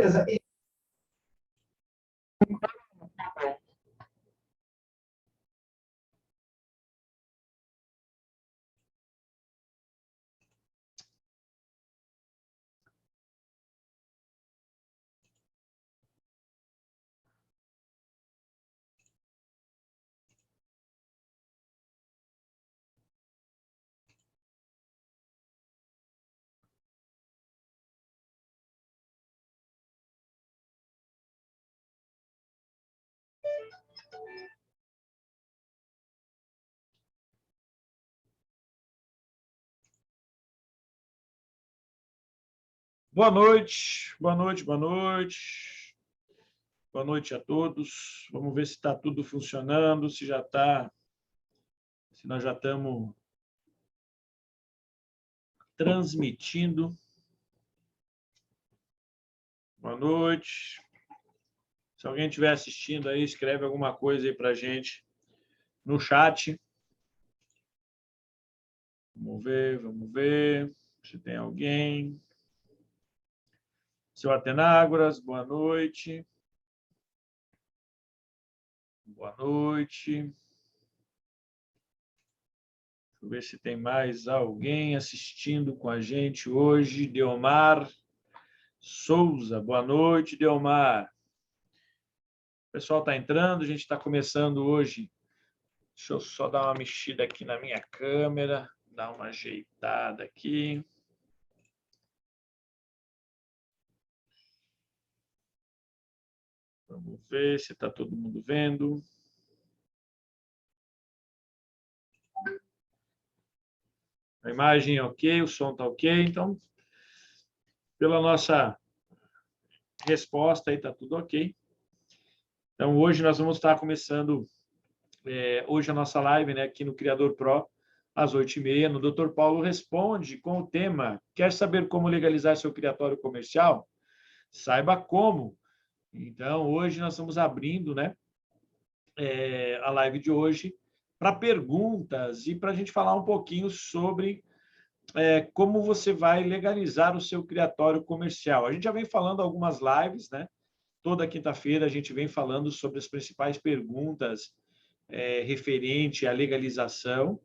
Beleza. Boa noite, boa noite, boa noite. Boa noite a todos. Vamos ver se está tudo funcionando, se já está, se nós já estamos transmitindo. Boa noite. Se alguém estiver assistindo aí, escreve alguma coisa aí para a gente no chat. Vamos ver se tem alguém. Seu Atenágoras, boa noite. Boa noite. Deixa eu ver se tem mais alguém assistindo com a gente hoje. Deomar Souza, boa noite, Deomar. O pessoal está entrando, a gente está começando hoje. Deixa eu só dar uma mexida aqui na minha câmera, dar uma ajeitada aqui. Vamos ver se está todo mundo vendo. A imagem é ok, o som está ok. Então, pela nossa resposta aí, está tudo ok. Então, hoje nós vamos estar começando hoje a nossa live, né, aqui no Criador Pro, às 8h30, no Dr. Paulo Responde, com o tema: quer saber como legalizar seu criatório comercial? Saiba como. Então, hoje nós estamos abrindo, né, a live de hoje para perguntas e para a gente falar um pouquinho sobre como você vai legalizar o seu criatório comercial. A gente já vem falando algumas lives, né? Toda quinta-feira a gente vem falando sobre as principais perguntas referente à legalização.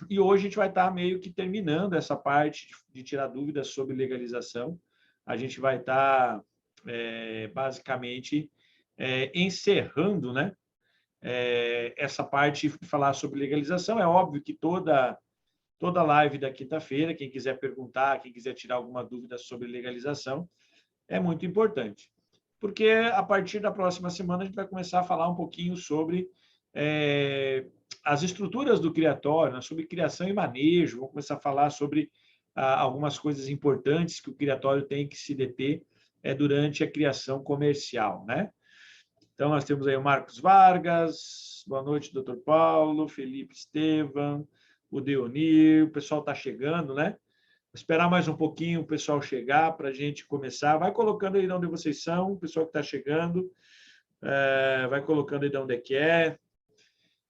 E hoje a gente vai estar meio que terminando essa parte de tirar dúvidas sobre legalização. A gente vai estar, basicamente, encerrando, né, essa parte de falar sobre legalização. É óbvio que toda live da quinta-feira, quem quiser perguntar, quem quiser tirar alguma dúvida sobre legalização, é muito importante. Porque a partir da próxima semana a gente vai começar a falar um pouquinho sobre as estruturas do criatório, né, sobre criação e manejo. Vamos começar a falar sobre algumas coisas importantes que o criatório tem que se deter durante a criação comercial, né? Então, nós temos aí o Marcos Vargas, boa noite, doutor Paulo, Felipe Estevam, o Deonir, o pessoal está chegando, né? Vou esperar mais um pouquinho o pessoal chegar para a gente começar. Vai colocando aí de onde vocês são, o pessoal que está chegando, vai colocando aí de onde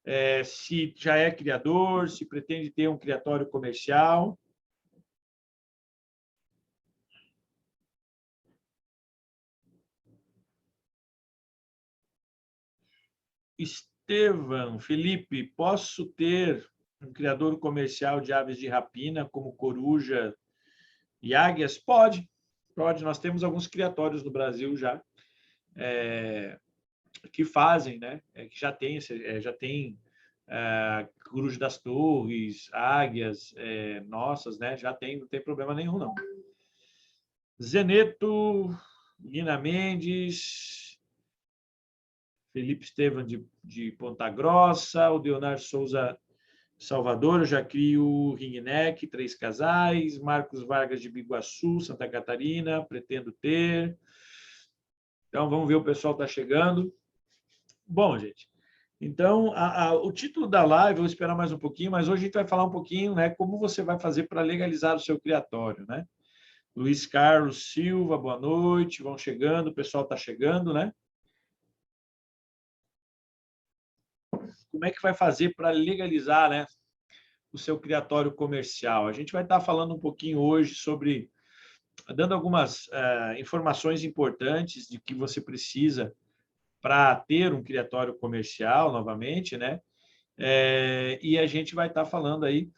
é, se já é criador, se pretende ter um criatório comercial. Estevam, Felipe, posso ter um criador comercial de aves de rapina, como coruja e águias? Pode. Nós temos alguns criatórios no Brasil já que fazem, né? Que já tem coruja das torres, águias nossas, né? Já tem, não tem problema nenhum, não. Zeneto, Guina Mendes, Felipe Estevam de Ponta Grossa, o Leonardo Souza Salvador, eu já crio Ringneck, 3 casais, Marcos Vargas de Biguaçu, Santa Catarina, pretendo ter. Então, vamos ver, o pessoal está chegando. Bom, gente, então, o título da live, eu vou esperar mais um pouquinho, mas hoje a gente vai falar um pouquinho, né, como você vai fazer para legalizar o seu criatório, né? Luiz Carlos Silva, boa noite, vão chegando, o pessoal está chegando, né? Como é que vai fazer para legalizar, né, o seu criatório comercial? A gente vai estar falando um pouquinho hoje sobre dando algumas informações importantes de que você precisa para ter um criatório comercial, novamente, né? E a gente vai estar falando aí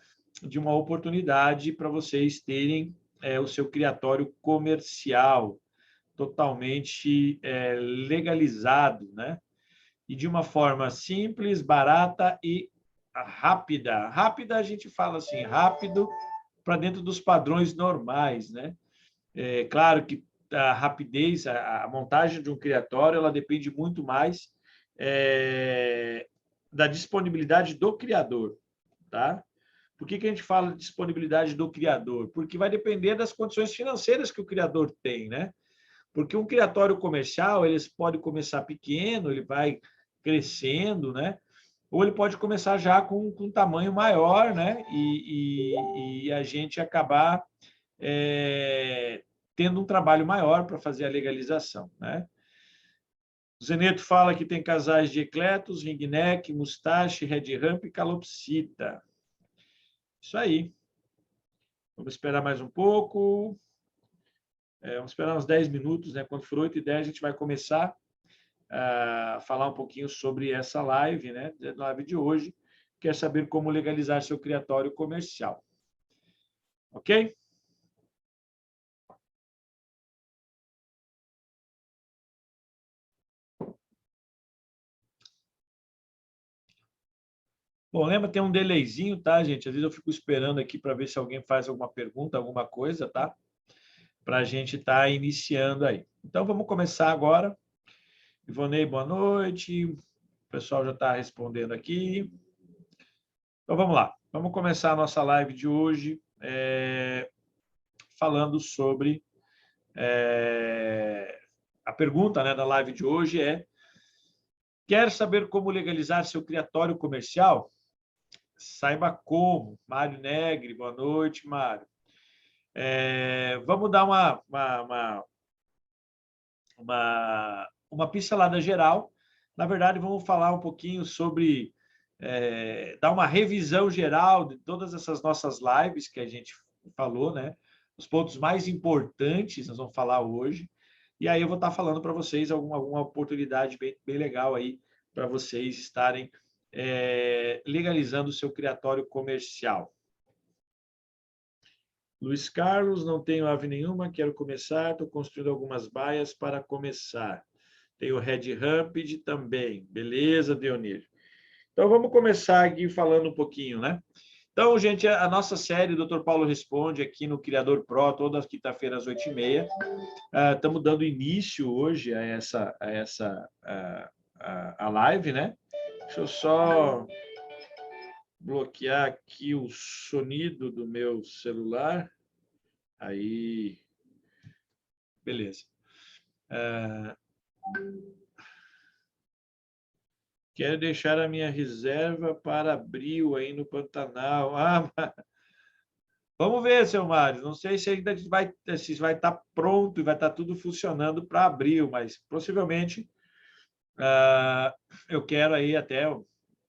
de uma oportunidade para vocês terem o seu criatório comercial totalmente legalizado, né? E de uma forma simples, barata e rápida. Rápida, a gente fala assim, rápido para dentro dos padrões normais, né? É claro que a rapidez, a montagem de um criatório, ela depende muito mais da disponibilidade do criador, tá? Por que a gente fala de disponibilidade do criador? Porque vai depender das condições financeiras que o criador tem, né? Porque um criatório comercial, ele pode começar pequeno, ele vai crescendo, né? Ou ele pode começar já com um tamanho maior, né? E a gente acabar tendo um trabalho maior para fazer a legalização, né? O Zeneto fala que tem casais de ecletos, ringneck, mustache, red rump e calopsita. Isso aí. Vamos esperar mais um pouco. Vamos esperar uns 10 minutos, né? Quando for 8h10, a gente vai começar a falar um pouquinho sobre essa live, né? A live de hoje. Quer saber como legalizar seu criatório comercial. Ok? Bom, lembra, tem um delayzinho, tá, gente? Às vezes eu fico esperando aqui para ver se alguém faz alguma pergunta, alguma coisa, tá? Para a gente estar iniciando aí. Então, vamos começar agora. Ivonei, boa noite. O pessoal já está respondendo aqui. Então, vamos lá. Vamos começar a nossa live de hoje falando sobre... a pergunta, né, da live de hoje é: quer saber como legalizar seu criatório comercial? Saiba como. Mário Negri, boa noite, Mário. Vamos dar uma pincelada geral. Na verdade, vamos falar um pouquinho sobre, dar uma revisão geral de todas essas nossas lives que a gente falou, né? Os pontos mais importantes nós vamos falar hoje. E aí eu vou estar falando para vocês alguma oportunidade bem legal aí para vocês estarem legalizando o seu criatório comercial. Luiz Carlos, não tenho ave nenhuma, quero começar, estou construindo algumas baias para começar. Tenho Red Rampid também. Beleza, Deonir? Então, vamos começar aqui falando um pouquinho, né? Então, gente, a nossa série Dr. Paulo Responde aqui no Criador Pro, todas as quinta-feiras, às 8h30. Estamos dando início hoje a essa live, né? Deixa eu só bloquear aqui o sonido do meu celular. Aí, beleza. Quero deixar a minha reserva para abril aí no Pantanal. Vamos ver, seu Mário. Não sei se ainda vai estar pronto e vai estar tudo funcionando para abril, mas possivelmente eu quero aí até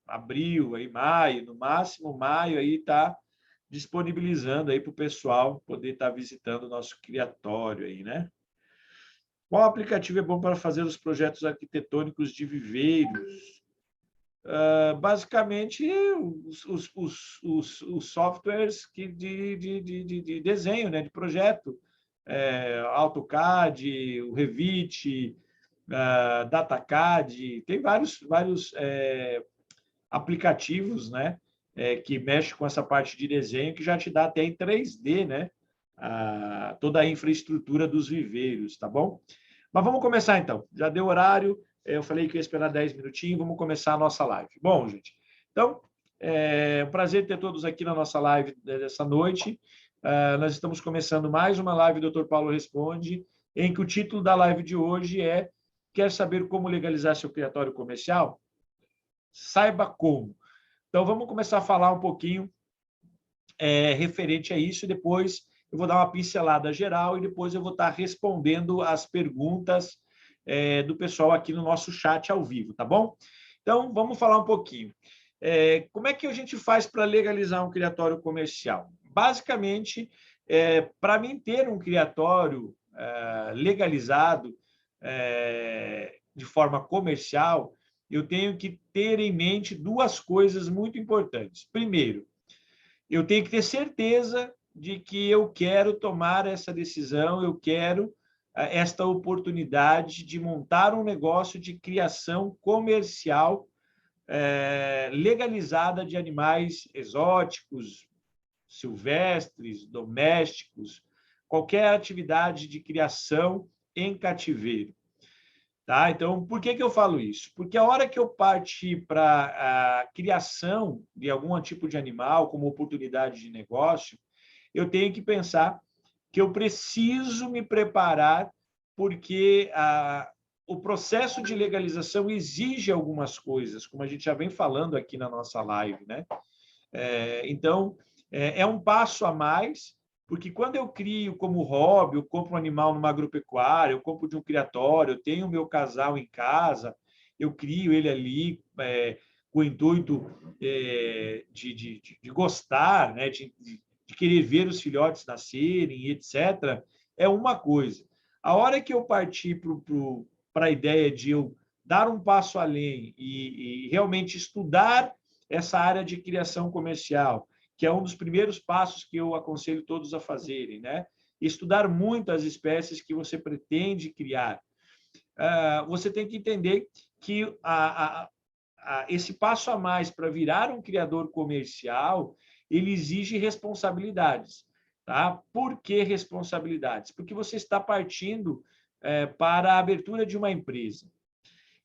abril, aí maio, no máximo maio aí tá disponibilizando aí para o pessoal poder estar visitando o nosso criatório aí, né? Qual aplicativo é bom para fazer os projetos arquitetônicos de viveiros? Basicamente, os softwares de desenho, né, de projeto. AutoCAD, o Revit, DataCAD, tem vários aplicativos, né, que mexem com essa parte de desenho, que já te dá até em 3D, né, toda a infraestrutura dos viveiros, tá bom? Mas vamos começar, então. Já deu horário, eu falei que ia esperar 10 minutinhos, vamos começar a nossa live. Bom, gente, então, é um prazer ter todos aqui na nossa live dessa noite. Nós estamos começando mais uma live do Dr. Paulo Responde, em que o título da live de hoje é: quer saber como legalizar seu criatório comercial? Saiba como. Então, vamos começar a falar um pouquinho referente a isso, e depois eu vou dar uma pincelada geral e depois eu vou estar respondendo as perguntas do pessoal aqui no nosso chat ao vivo, tá bom? Então, vamos falar um pouquinho. Como é que a gente faz para legalizar um criatório comercial? Basicamente, para mim ter um criatório legalizado de forma comercial, eu tenho que ter em mente duas coisas muito importantes. Primeiro, eu tenho que ter certeza de que eu quero tomar essa decisão, eu quero esta oportunidade de montar um negócio de criação comercial legalizada de animais exóticos, silvestres, domésticos, qualquer atividade de criação em cativeiro. Tá? Então, por que eu falo isso? Porque a hora que eu partir para a criação de algum tipo de animal como oportunidade de negócio, eu tenho que pensar que eu preciso me preparar, porque o processo de legalização exige algumas coisas, como a gente já vem falando aqui na nossa live, né? Então, é um passo a mais, porque quando eu crio como hobby, eu compro um animal numa agropecuária, eu compro de um criatório, eu tenho o meu casal em casa, eu crio ele ali com o intuito de gostar, né? de querer ver os filhotes nascerem, etc., é uma coisa. A hora que eu partir para a ideia de eu dar um passo além e realmente estudar essa área de criação comercial, que é um dos primeiros passos que eu aconselho todos a fazerem, né? Estudar muito as espécies que você pretende criar. Você tem que entender que esse passo a mais para virar um criador comercial, ele exige responsabilidades. Tá? Por que responsabilidades? Porque você está partindo para a abertura de uma empresa.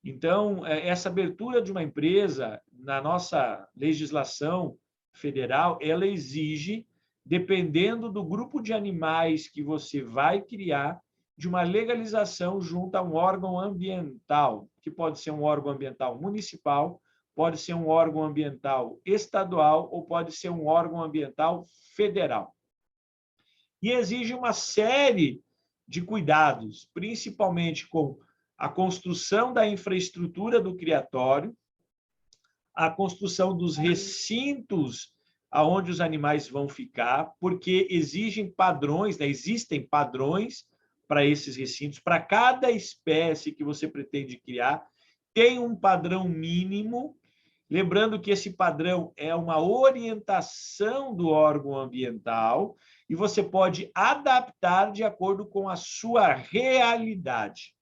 Então, essa abertura de uma empresa, na nossa legislação federal, ela exige, dependendo do grupo de animais que você vai criar, de uma legalização junto a um órgão ambiental, que pode ser um órgão ambiental municipal, pode ser um órgão ambiental estadual ou pode ser um órgão ambiental federal. E exige uma série de cuidados, principalmente com a construção da infraestrutura do criatório, a construção dos recintos aonde os animais vão ficar, porque existem padrões para esses recintos, para cada espécie que você pretende criar, tem um padrão mínimo, lembrando que esse padrão é uma orientação do órgão ambiental e você pode adaptar de acordo com a sua realidade.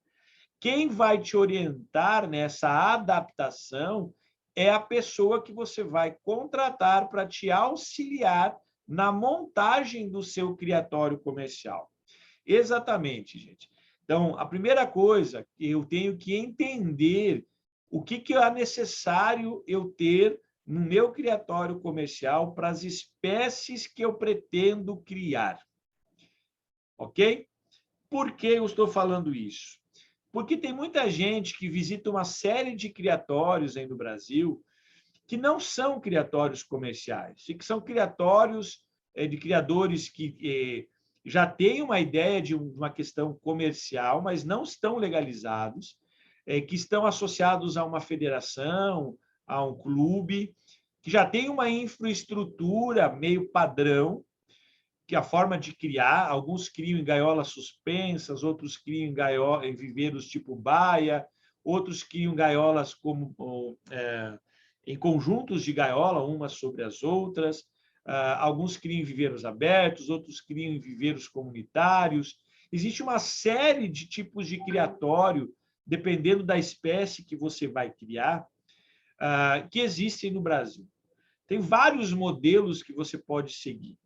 Quem vai te orientar nessa adaptação é a pessoa que você vai contratar para te auxiliar na montagem do seu criatório comercial. Exatamente, gente. Então, a primeira coisa, eu tenho que entender o que é necessário eu ter no meu criatório comercial para as espécies que eu pretendo criar. Ok? Por que eu estou falando isso? Porque tem muita gente que visita uma série de criatórios aí no Brasil que não são criatórios comerciais, e que são criatórios de criadores que já têm uma ideia de uma questão comercial, mas não estão legalizados, que estão associados a uma federação, a um clube, que já tem uma infraestrutura meio padrão, que a forma de criar, alguns criam em gaiolas suspensas, outros criam em viveiros tipo baia, outros criam gaiolas como em conjuntos de gaiola, umas sobre as outras, alguns criam em viveiros abertos, outros criam em viveiros comunitários. Existe uma série de tipos de criatório, dependendo da espécie que você vai criar, que existem no Brasil. Tem vários modelos que você pode seguir.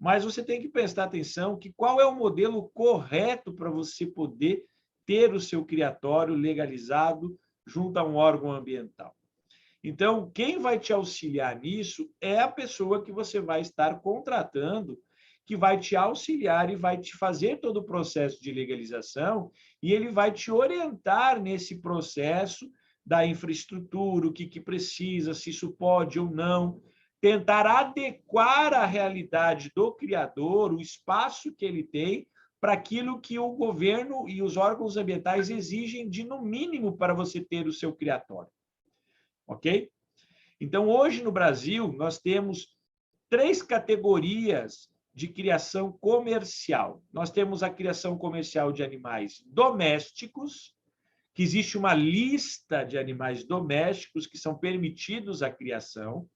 Mas você tem que prestar atenção que qual é o modelo correto para você poder ter o seu criatório legalizado junto a um órgão ambiental. Então, quem vai te auxiliar nisso é a pessoa que você vai estar contratando, que vai te auxiliar e vai te fazer todo o processo de legalização e ele vai te orientar nesse processo da infraestrutura, o que precisa, se isso pode ou não, tentar adequar a realidade do criador, o espaço que ele tem, para aquilo que o governo e os órgãos ambientais exigem de, no mínimo, para você ter o seu criatório. Ok? Então, hoje no Brasil, nós temos 3 categorias de criação comercial. Nós temos a criação comercial de animais domésticos, que existe uma lista de animais domésticos que são permitidos à criação,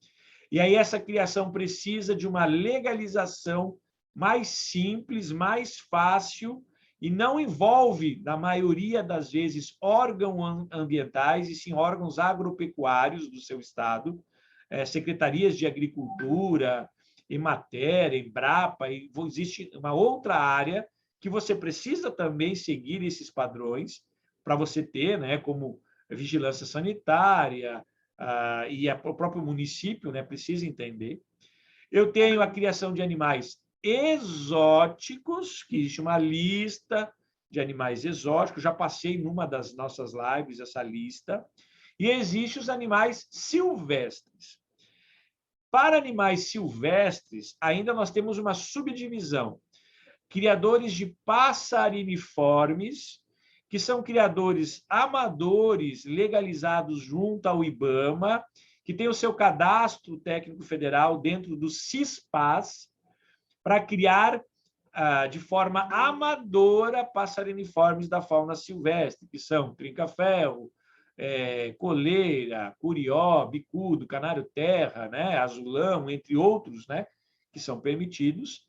e aí essa criação precisa de uma legalização mais simples, mais fácil, e não envolve, na maioria das vezes, órgãos ambientais, e sim órgãos agropecuários do seu estado, secretarias de agricultura, Emater, Embrapa, e existe uma outra área que você precisa também seguir esses padrões para você ter, né, como vigilância sanitária, e o próprio município, né, precisa entender. Eu tenho a criação de animais exóticos, que existe uma lista de animais exóticos, já passei numa das nossas lives essa lista, e existem os animais silvestres. Para animais silvestres, ainda nós temos uma subdivisão. Criadores de passariniformes, que são criadores amadores legalizados junto ao IBAMA, que tem o seu cadastro técnico federal dentro do CISPAS, para criar de forma amadora passariniformes da fauna silvestre, que são trinca-ferro, coleira, curió, bicudo, canário-terra, né, azulão, entre outros, né, que são permitidos.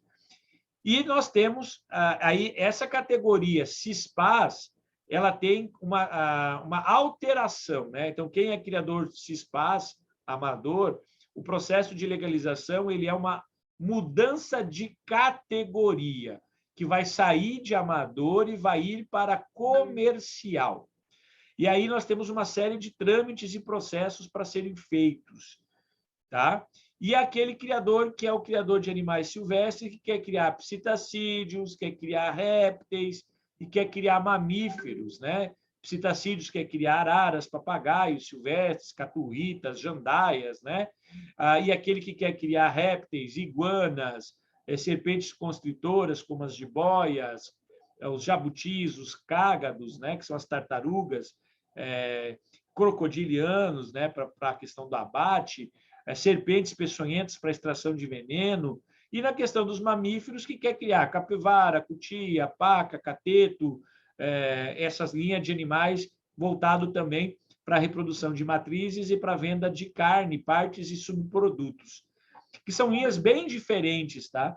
E nós temos aí essa categoria CISPAS, ela tem uma alteração, né? Então, quem é criador de CISPAS, amador, o processo de legalização ele é uma mudança de categoria, que vai sair de amador e vai ir para comercial. E aí nós temos uma série de trâmites e processos para serem feitos, tá? E aquele criador que é o criador de animais silvestres, que quer criar psitacídeos, quer criar répteis e quer criar mamíferos, né? Psitacídeos quer criar araras, papagaios silvestres, catuítas, jandaias, né? E aquele que quer criar répteis, iguanas, serpentes constritoras, como as jiboias, os jabutis, os cágados, né? Que são as tartarugas, crocodilianos, né? Para a questão do abate, serpentes peçonhentas para extração de veneno, e na questão dos mamíferos, que quer criar capivara, cutia, paca, cateto, essas linhas de animais voltado também para a reprodução de matrizes e para a venda de carne, partes e subprodutos, que são linhas bem diferentes, tá?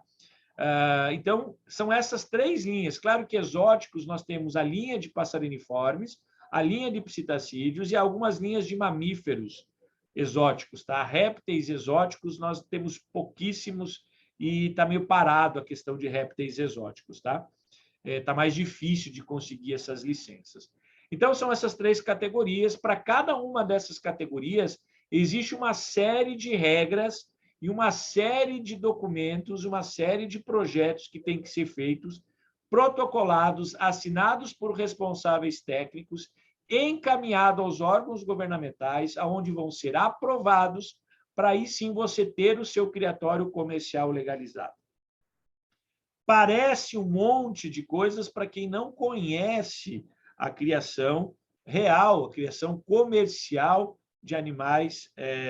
Então, são essas três linhas. Claro que exóticos nós temos a linha de passariniformes, a linha de psitacídeos e algumas linhas de mamíferos exóticos, tá? Répteis exóticos nós temos pouquíssimos e está meio parado a questão de répteis exóticos, tá? Está mais difícil de conseguir essas licenças. Então, são essas três categorias. Para cada uma dessas categorias, existe uma série de regras e uma série de documentos, uma série de projetos que têm que ser feitos, protocolados, assinados por responsáveis técnicos, encaminhados aos órgãos governamentais, aonde vão ser aprovados, para aí sim você ter o seu criatório comercial legalizado. Parece um monte de coisas para quem não conhece a criação real, a criação comercial de animais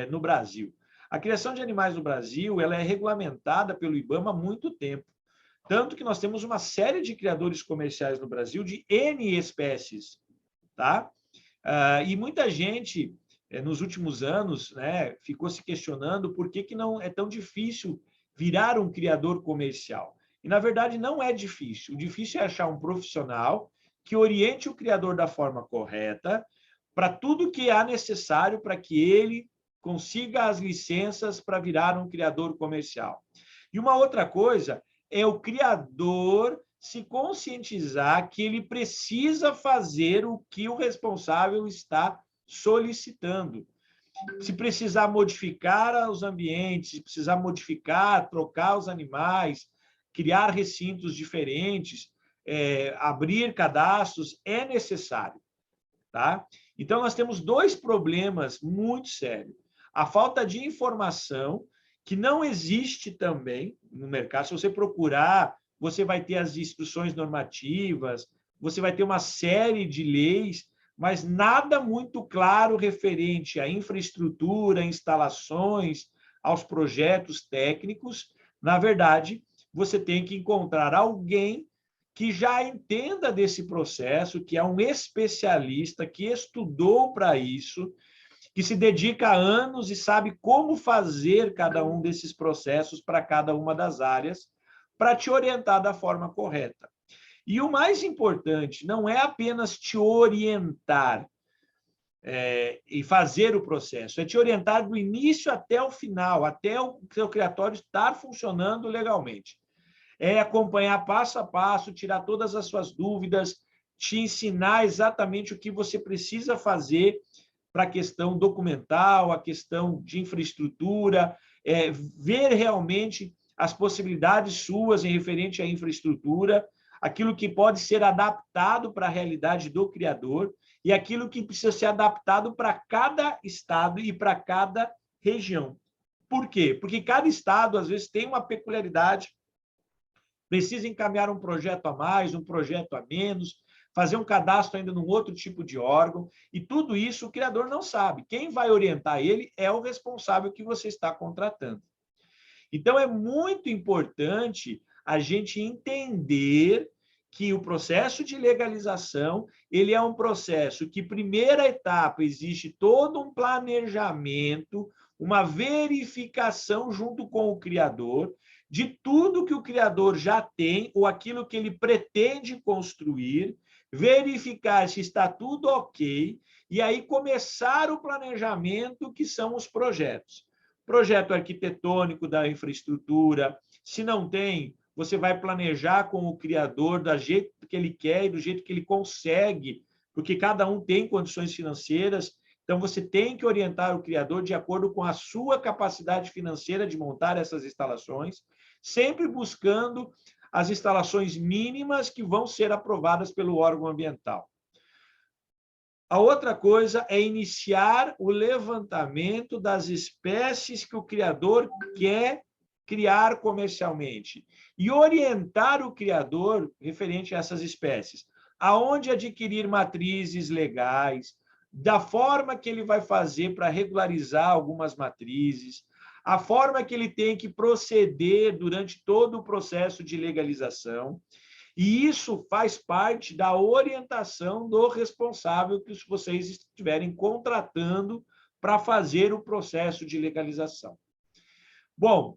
no Brasil. A criação de animais no Brasil ela é regulamentada pelo IBAMA há muito tempo. Tanto que nós temos uma série de criadores comerciais no Brasil de N espécies, tá? E muita gente, nos últimos anos, né, ficou se questionando por que não é tão difícil virar um criador comercial. E, na verdade, não é difícil. O difícil é achar um profissional que oriente o criador da forma correta para tudo que há necessário para que ele consiga as licenças para virar um criador comercial. E uma outra coisa é o criador se conscientizar que ele precisa fazer o que o responsável está solicitando. Se precisar modificar os ambientes, se precisar modificar, trocar os animais, criar recintos diferentes, abrir cadastros, é necessário, tá? Então, nós temos dois problemas muito sérios. A falta de informação, que não existe também no mercado. Se você procurar, você vai ter as instruções normativas, você vai ter uma série de leis, mas nada muito claro referente à infraestrutura, instalações, aos projetos técnicos. Na verdade, você tem que encontrar alguém que já entenda desse processo, que é um especialista, que estudou para isso, que se dedica a anos e sabe como fazer cada um desses processos para cada uma das áreas, para te orientar da forma correta. E o mais importante não é apenas te orientar e fazer o processo, é te orientar do início até o final, até o seu criatório estar funcionando legalmente. É acompanhar passo a passo, tirar todas as suas dúvidas, te ensinar exatamente o que você precisa fazer para a questão documental, a questão de infraestrutura, ver realmente as possibilidades suas em referente à infraestrutura, aquilo que pode ser adaptado para a realidade do criador e aquilo que precisa ser adaptado para cada estado e para cada região. Por quê? Porque cada estado, às vezes, tem uma peculiaridade, precisa encaminhar um projeto a mais, um projeto a menos, fazer um cadastro ainda num outro tipo de órgão, e tudo isso o criador não sabe. Quem vai orientar ele é o responsável que você está contratando. Então, é muito importante a gente entender que o processo de legalização, ele é um processo que, primeira etapa, existe todo um planejamento, uma verificação junto com o criador de tudo que o criador já tem ou aquilo que ele pretende construir, verificar se está tudo ok, e aí começar o planejamento, que são os projetos. Projeto arquitetônico da infraestrutura, se não tem, você vai planejar com o criador do jeito que ele quer e do jeito que ele consegue, porque cada um tem condições financeiras, então você tem que orientar o criador de acordo com a sua capacidade financeira de montar essas instalações, sempre buscando as instalações mínimas que vão ser aprovadas pelo órgão ambiental. A outra coisa é iniciar o levantamento das espécies que o criador quer criar comercialmente e orientar o criador referente a essas espécies. Aonde adquirir matrizes legais, da forma que ele vai fazer para regularizar algumas matrizes, a forma que ele tem que proceder durante todo o processo de legalização. E isso faz parte da orientação do responsável que vocês estiverem contratando para fazer o processo de legalização. Bom,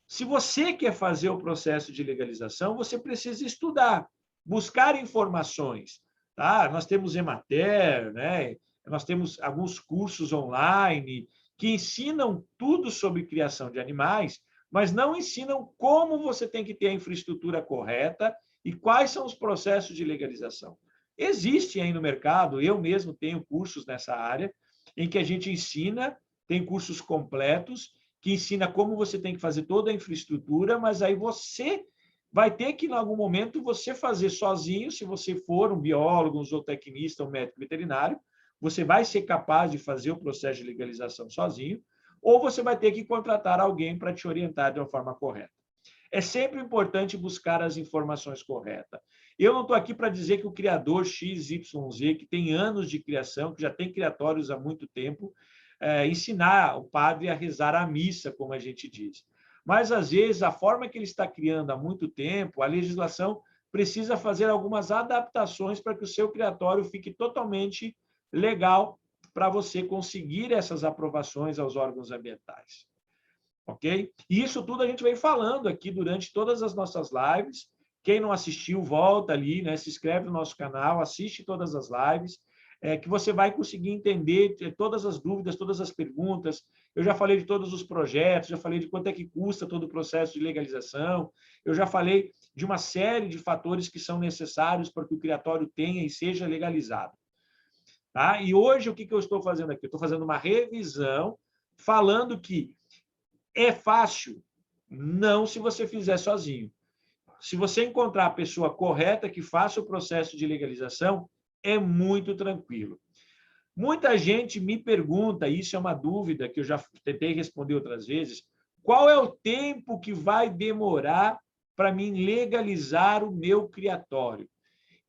se você quer fazer o processo de legalização, você precisa estudar, buscar informações. Tá? Nós temos Emater, né? Nós temos alguns cursos online que ensinam tudo sobre criação de animais, mas não ensinam como você tem que ter a infraestrutura correta e quais são os processos de legalização. Existe aí no mercado, eu mesmo tenho cursos nessa área, em que a gente ensina, tem cursos completos, que ensina como você tem que fazer toda a infraestrutura, mas aí você vai ter que, em algum momento, você fazer sozinho, se você for um biólogo, um zootecnista, um médico veterinário, você vai ser capaz de fazer o processo de legalização sozinho, ou você vai ter que contratar alguém para te orientar de uma forma correta. É sempre importante buscar as informações corretas. Eu não estou aqui para dizer que o criador XYZ, que tem anos de criação, que já tem criatórios há muito tempo, ensinar o padre a rezar a missa, como a gente diz. Mas, às vezes, a forma que ele está criando há muito tempo, a legislação precisa fazer algumas adaptações para que o seu criatório fique totalmente legal para você conseguir essas aprovações aos órgãos ambientais. Ok? E isso tudo a gente vem falando aqui durante todas as nossas lives. Quem não assistiu, volta ali, né? Se inscreve no nosso canal, assiste todas as lives, que você vai conseguir entender todas as dúvidas, todas as perguntas. Eu já falei de todos os projetos, já falei de quanto é que custa todo o processo de legalização, eu já falei de uma série de fatores que são necessários para que o criatório tenha e seja legalizado. Tá? E hoje, o que eu estou fazendo aqui? Eu estou fazendo uma revisão, falando que é fácil? Não, se você fizer sozinho. Se você encontrar a pessoa correta que faça o processo de legalização, é muito tranquilo. Muita gente me pergunta, isso é uma dúvida que eu já tentei responder outras vezes, qual é o tempo que vai demorar para mim legalizar o meu criatório?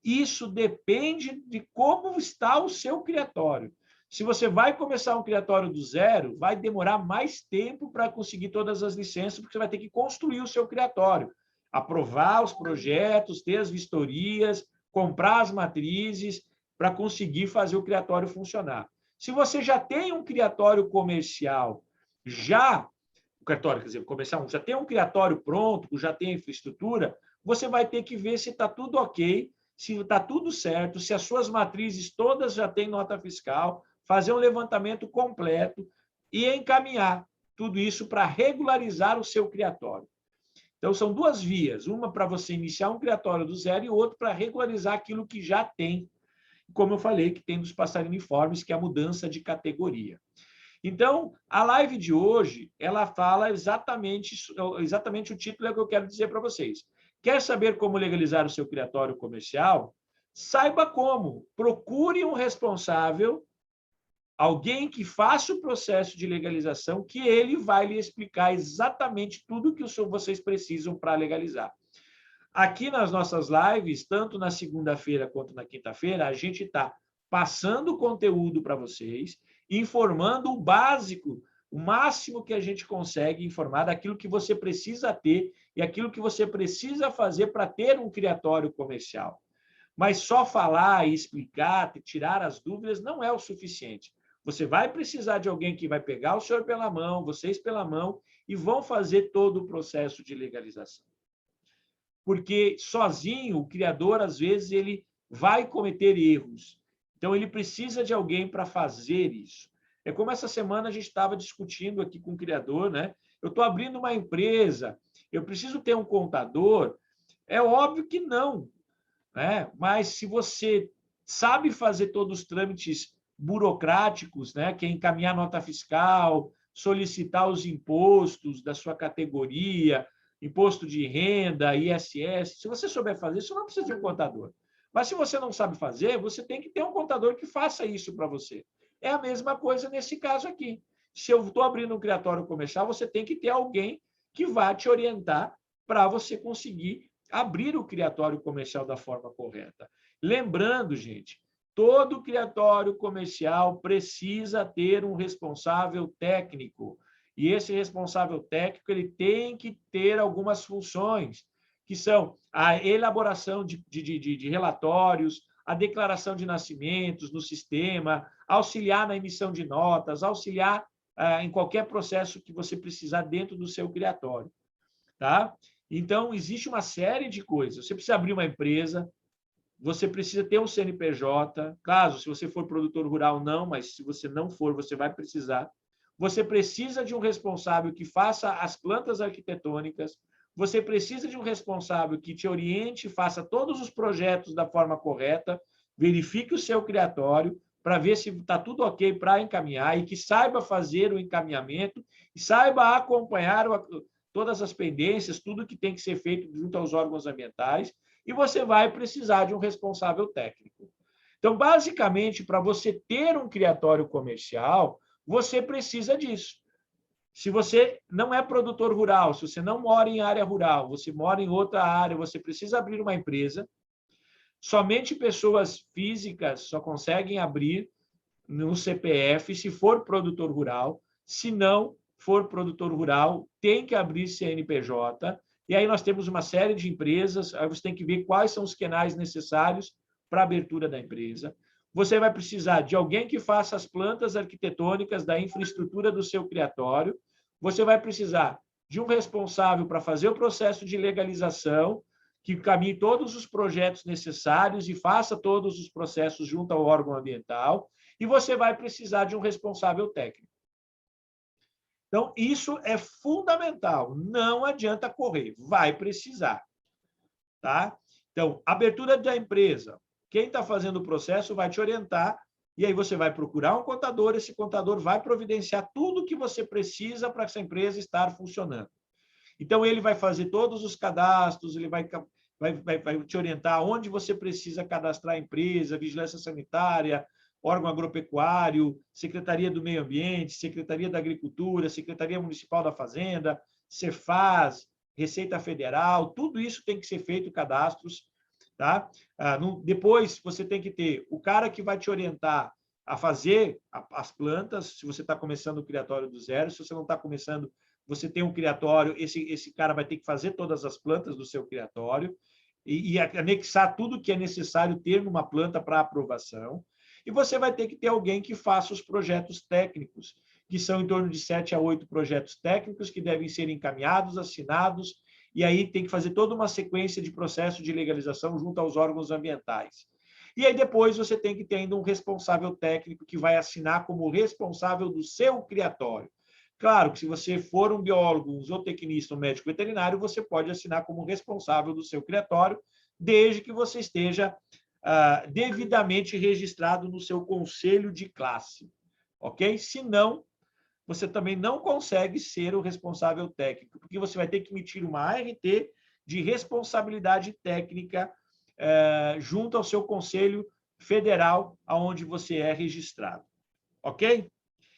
Isso depende de como está o seu criatório. Se você vai começar um criatório do zero, vai demorar mais tempo para conseguir todas as licenças, porque você vai ter que construir o seu criatório. aprovar os projetos, ter as vistorias, comprar as matrizes para conseguir fazer o criatório funcionar. Se você já tem um criatório comercial, o criatório, quer dizer, comercial, já tem um criatório pronto, já tem a infraestrutura, você vai ter que ver se está tudo ok, se está tudo certo, se as suas matrizes todas já têm nota fiscal, fazer um levantamento completo e encaminhar tudo isso para regularizar o seu criatório. Então, são duas vias, uma para você iniciar um criatório do zero e outra para regularizar aquilo que já tem, como eu falei, que tem dos passarinhos, que é a mudança de categoria. Então, a live de hoje, ela fala exatamente o título é o que eu quero dizer para vocês. Quer saber como legalizar o seu criatório comercial? Saiba como. Procure um responsável, alguém que faça o processo de legalização, que ele vai lhe explicar exatamente tudo que vocês precisam para legalizar. Aqui nas nossas lives, tanto na segunda-feira quanto na quinta-feira, a gente está passando conteúdo para vocês, informando o básico, o máximo que a gente consegue informar daquilo que você precisa ter e aquilo que você precisa fazer para ter um criatório comercial. Mas só falar e explicar, tirar as dúvidas, não é o suficiente. Você vai precisar de alguém que vai pegar o senhor pela mão, vocês pela mão, e vão fazer todo o processo de legalização. Porque sozinho, o criador, às vezes, ele vai cometer erros. Então, ele precisa de alguém para fazer isso. É como essa semana a gente estava discutindo aqui com o criador, né? Eu estou abrindo uma empresa, eu preciso ter um contador? É óbvio que não, né? Mas se você sabe fazer todos os trâmites burocráticos, né? Que é encaminhar nota fiscal, solicitar os impostos da sua categoria, imposto de renda, ISS, se você souber fazer isso, não precisa de um contador. Mas se você não sabe fazer, você tem que ter um contador que faça isso para você. É a mesma coisa nesse caso aqui. Se eu estou abrindo um criatório comercial, você tem que ter alguém que vá te orientar para você conseguir abrir o criatório comercial da forma correta. Lembrando, gente, todo criatório comercial precisa ter um responsável técnico. E esse responsável técnico ele tem que ter algumas funções, que são a elaboração de relatórios, a declaração de nascimentos no sistema, auxiliar na emissão de notas, auxiliar em qualquer processo que você precisar dentro do seu criatório. Tá? Então, existe uma série de coisas. Você precisa abrir uma empresa, você precisa ter um CNPJ, caso, se você for produtor rural, não, mas se você não for, você vai precisar. Você precisa de um responsável que faça as plantas arquitetônicas, você precisa de um responsável que te oriente, faça todos os projetos da forma correta, verifique o seu criatório para ver se está tudo ok para encaminhar e que saiba fazer o encaminhamento e saiba acompanhar todas as pendências, tudo que tem que ser feito junto aos órgãos ambientais, e você vai precisar de um responsável técnico. Então, basicamente, para você ter um criatório comercial, você precisa disso. Se você não é produtor rural, se você não mora em área rural, você mora em outra área, você precisa abrir uma empresa. Somente pessoas físicas só conseguem abrir no CPF se for produtor rural. Se não for produtor rural, tem que abrir CNPJ. E aí nós temos uma série de empresas, aí você tem que ver quais são os canais necessários para a abertura da empresa. Você vai precisar de alguém que faça as plantas arquitetônicas da infraestrutura do seu criatório. Você vai precisar de um responsável para fazer o processo de legalização, que caminhe todos os projetos necessários e faça todos os processos junto ao órgão ambiental. E você vai precisar de um responsável técnico. Então, isso é fundamental. Não adianta correr, vai precisar. Tá? Então, abertura da empresa. Quem está fazendo o processo vai te orientar, e aí você vai procurar um contador, esse contador vai providenciar tudo o que você precisa para essa empresa estar funcionando. Então, ele vai fazer todos os cadastros, ele vai te orientar onde você precisa cadastrar a empresa, vigilância sanitária, órgão agropecuário, Secretaria do Meio Ambiente, Secretaria da Agricultura, Secretaria Municipal da Fazenda, Cefaz, Receita Federal, tudo isso tem que ser feito, cadastros. Tá? Depois, você tem que ter o cara que vai te orientar a fazer as plantas, se você está começando o criatório do zero, se você não está começando, você tem um criatório, esse cara vai ter que fazer todas as plantas do seu criatório e anexar tudo que é necessário ter numa planta para aprovação. E você vai ter que ter alguém que faça os projetos técnicos, que são em torno de 7 a 8 projetos técnicos que devem ser encaminhados, assinados, e aí tem que fazer toda uma sequência de processo de legalização junto aos órgãos ambientais. E aí depois você tem que ter ainda um responsável técnico que vai assinar como responsável do seu criatório. Claro que se você for um biólogo, um zootecnista, um médico veterinário, você pode assinar como responsável do seu criatório, desde que você esteja devidamente registrado no seu conselho de classe, ok? Se não, você também não consegue ser o responsável técnico, porque você vai ter que emitir uma ART de responsabilidade técnica junto ao seu conselho federal, aonde você é registrado, ok?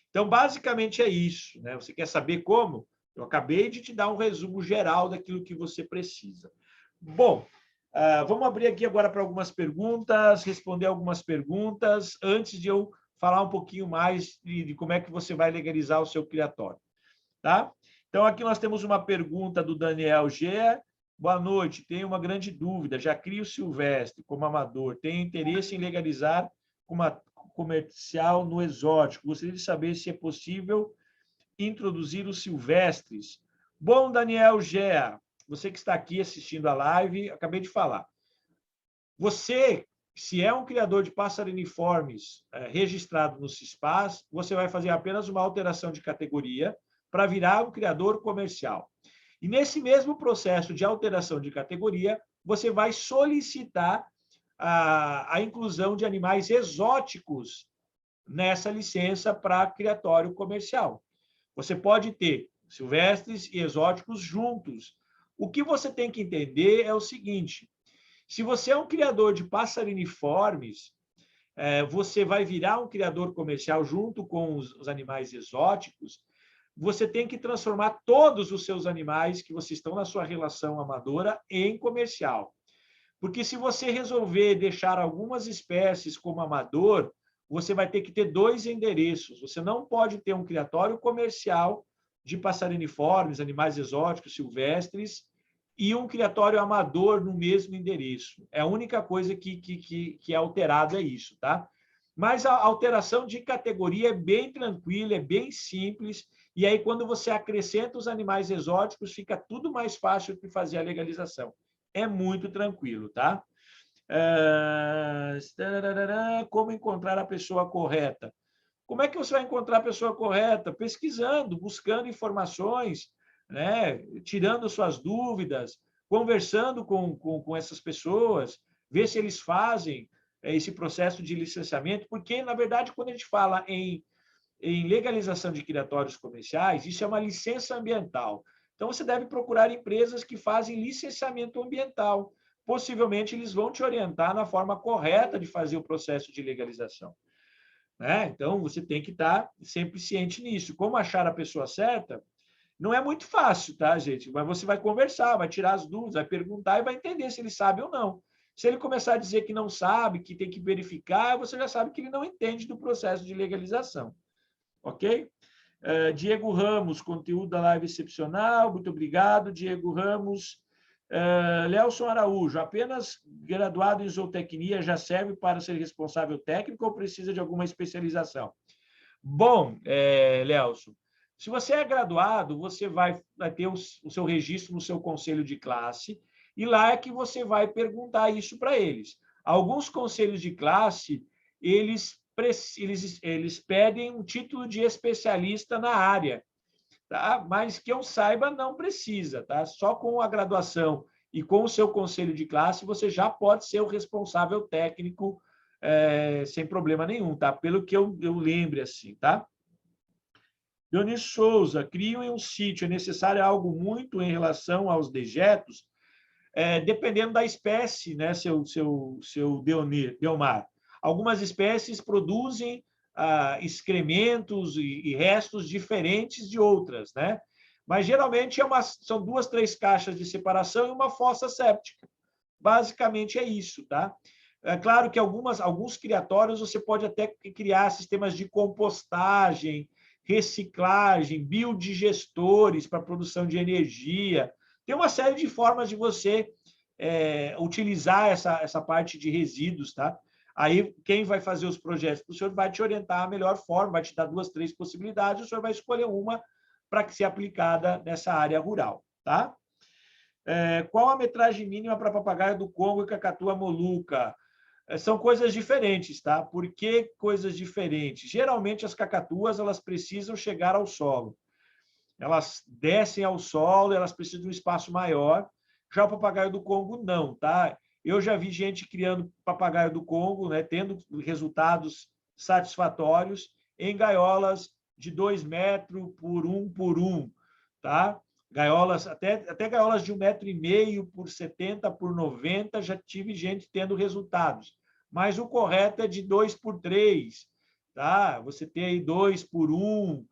Então, basicamente é isso, né? Você quer saber como? Eu acabei de te dar um resumo geral daquilo que você precisa. Bom, vamos abrir aqui agora para algumas perguntas, responder algumas perguntas, antes de eu falar um pouquinho mais de como é que você vai legalizar o seu criatório, tá? Então, aqui nós temos uma pergunta do Daniel G. Boa noite, tenho uma grande dúvida, já crio silvestre como amador, tenho interesse em legalizar uma comercial no exótico, gostaria de saber se é possível introduzir os silvestres. Bom, Daniel G., você que está aqui assistindo a live, acabei de falar. Você, se é um criador de passeriniformes registrado no CISPAS, você vai fazer apenas uma alteração de categoria para virar um criador comercial. E nesse mesmo processo de alteração de categoria, você vai solicitar a inclusão de animais exóticos nessa licença para criatório comercial. Você pode ter silvestres e exóticos juntos. O que você tem que entender é o seguinte: se você é um criador de passeriniformes, você vai virar um criador comercial junto com os animais exóticos, você tem que transformar todos os seus animais que vocês estão na sua relação amadora em comercial. Porque se você resolver deixar algumas espécies como amador, você vai ter que ter 2 endereços. Você não pode ter um criatório comercial de passeriniformes, animais exóticos, silvestres, e um criatório amador no mesmo endereço. É a única coisa que é alterada é isso, tá? Mas a alteração de categoria é bem tranquila, é bem simples, e aí quando você acrescenta os animais exóticos, fica tudo mais fácil de fazer a legalização. É muito tranquilo, tá? Como encontrar a pessoa correta? Como é que você vai encontrar a pessoa correta? Pesquisando, buscando informações, né? Tirando suas dúvidas, conversando com essas pessoas, ver se eles fazem esse processo de licenciamento, porque, na verdade, quando a gente fala em legalização de criatórios comerciais, isso é uma licença ambiental. Então, você deve procurar empresas que fazem licenciamento ambiental. Possivelmente, eles vão te orientar na forma correta de fazer o processo de legalização, né? Então, você tem que estar sempre ciente nisso. Como achar a pessoa certa? Não é muito fácil, tá, gente? Mas você vai conversar, vai tirar as dúvidas, vai perguntar e vai entender se ele sabe ou não. Se ele começar a dizer que não sabe, que tem que verificar, você já sabe que ele não entende do processo de legalização. Ok? Diego Ramos, conteúdo da live excepcional, muito obrigado, Diego Ramos. Lelson Araújo, apenas graduado em zootecnia já serve para ser responsável técnico ou precisa de alguma especialização? Bom, Lelson, se você é graduado, você vai ter o seu registro no seu conselho de classe e lá é que você vai perguntar isso para eles. Alguns conselhos de classe, eles pedem um título de especialista na área, tá? Mas que eu saiba, não precisa, tá? Só com a graduação e com o seu conselho de classe, você já pode ser o responsável técnico sem problema nenhum, tá? Pelo que eu lembre, assim, tá? Dionísio Souza, criam em um sítio, é necessário algo muito em relação aos dejetos, dependendo da espécie, né, seu Deomar. Algumas espécies produzem excrementos e restos diferentes de outras, né? Mas geralmente são 2, 3 caixas de separação e uma fossa séptica. Basicamente é isso, tá? É claro que alguns criatórios você pode até criar sistemas de compostagem, reciclagem, biodigestores para produção de energia. Tem uma série de formas de você utilizar essa parte de resíduos, tá? Aí, quem vai fazer os projetos o senhor vai te orientar a melhor forma, vai te dar 2, 3 possibilidades, o senhor vai escolher uma para ser aplicada nessa área rural, tá? Qual a metragem mínima para papagaio do Congo e cacatua moluca? São coisas diferentes, tá? Por que coisas diferentes? Geralmente, as cacatuas elas precisam chegar ao solo. Elas descem ao solo, elas precisam de um espaço maior. Já o papagaio do Congo, não, tá? Eu já vi gente criando papagaio do Congo, né, tendo resultados satisfatórios em gaiolas de 2 metros por 1 tá? Gaiolas, até gaiolas de 1,5 metro por 70 por 90, já tive gente tendo resultados. Mas o correto é de 2 por 3, tá? Você tem aí 2 por 1,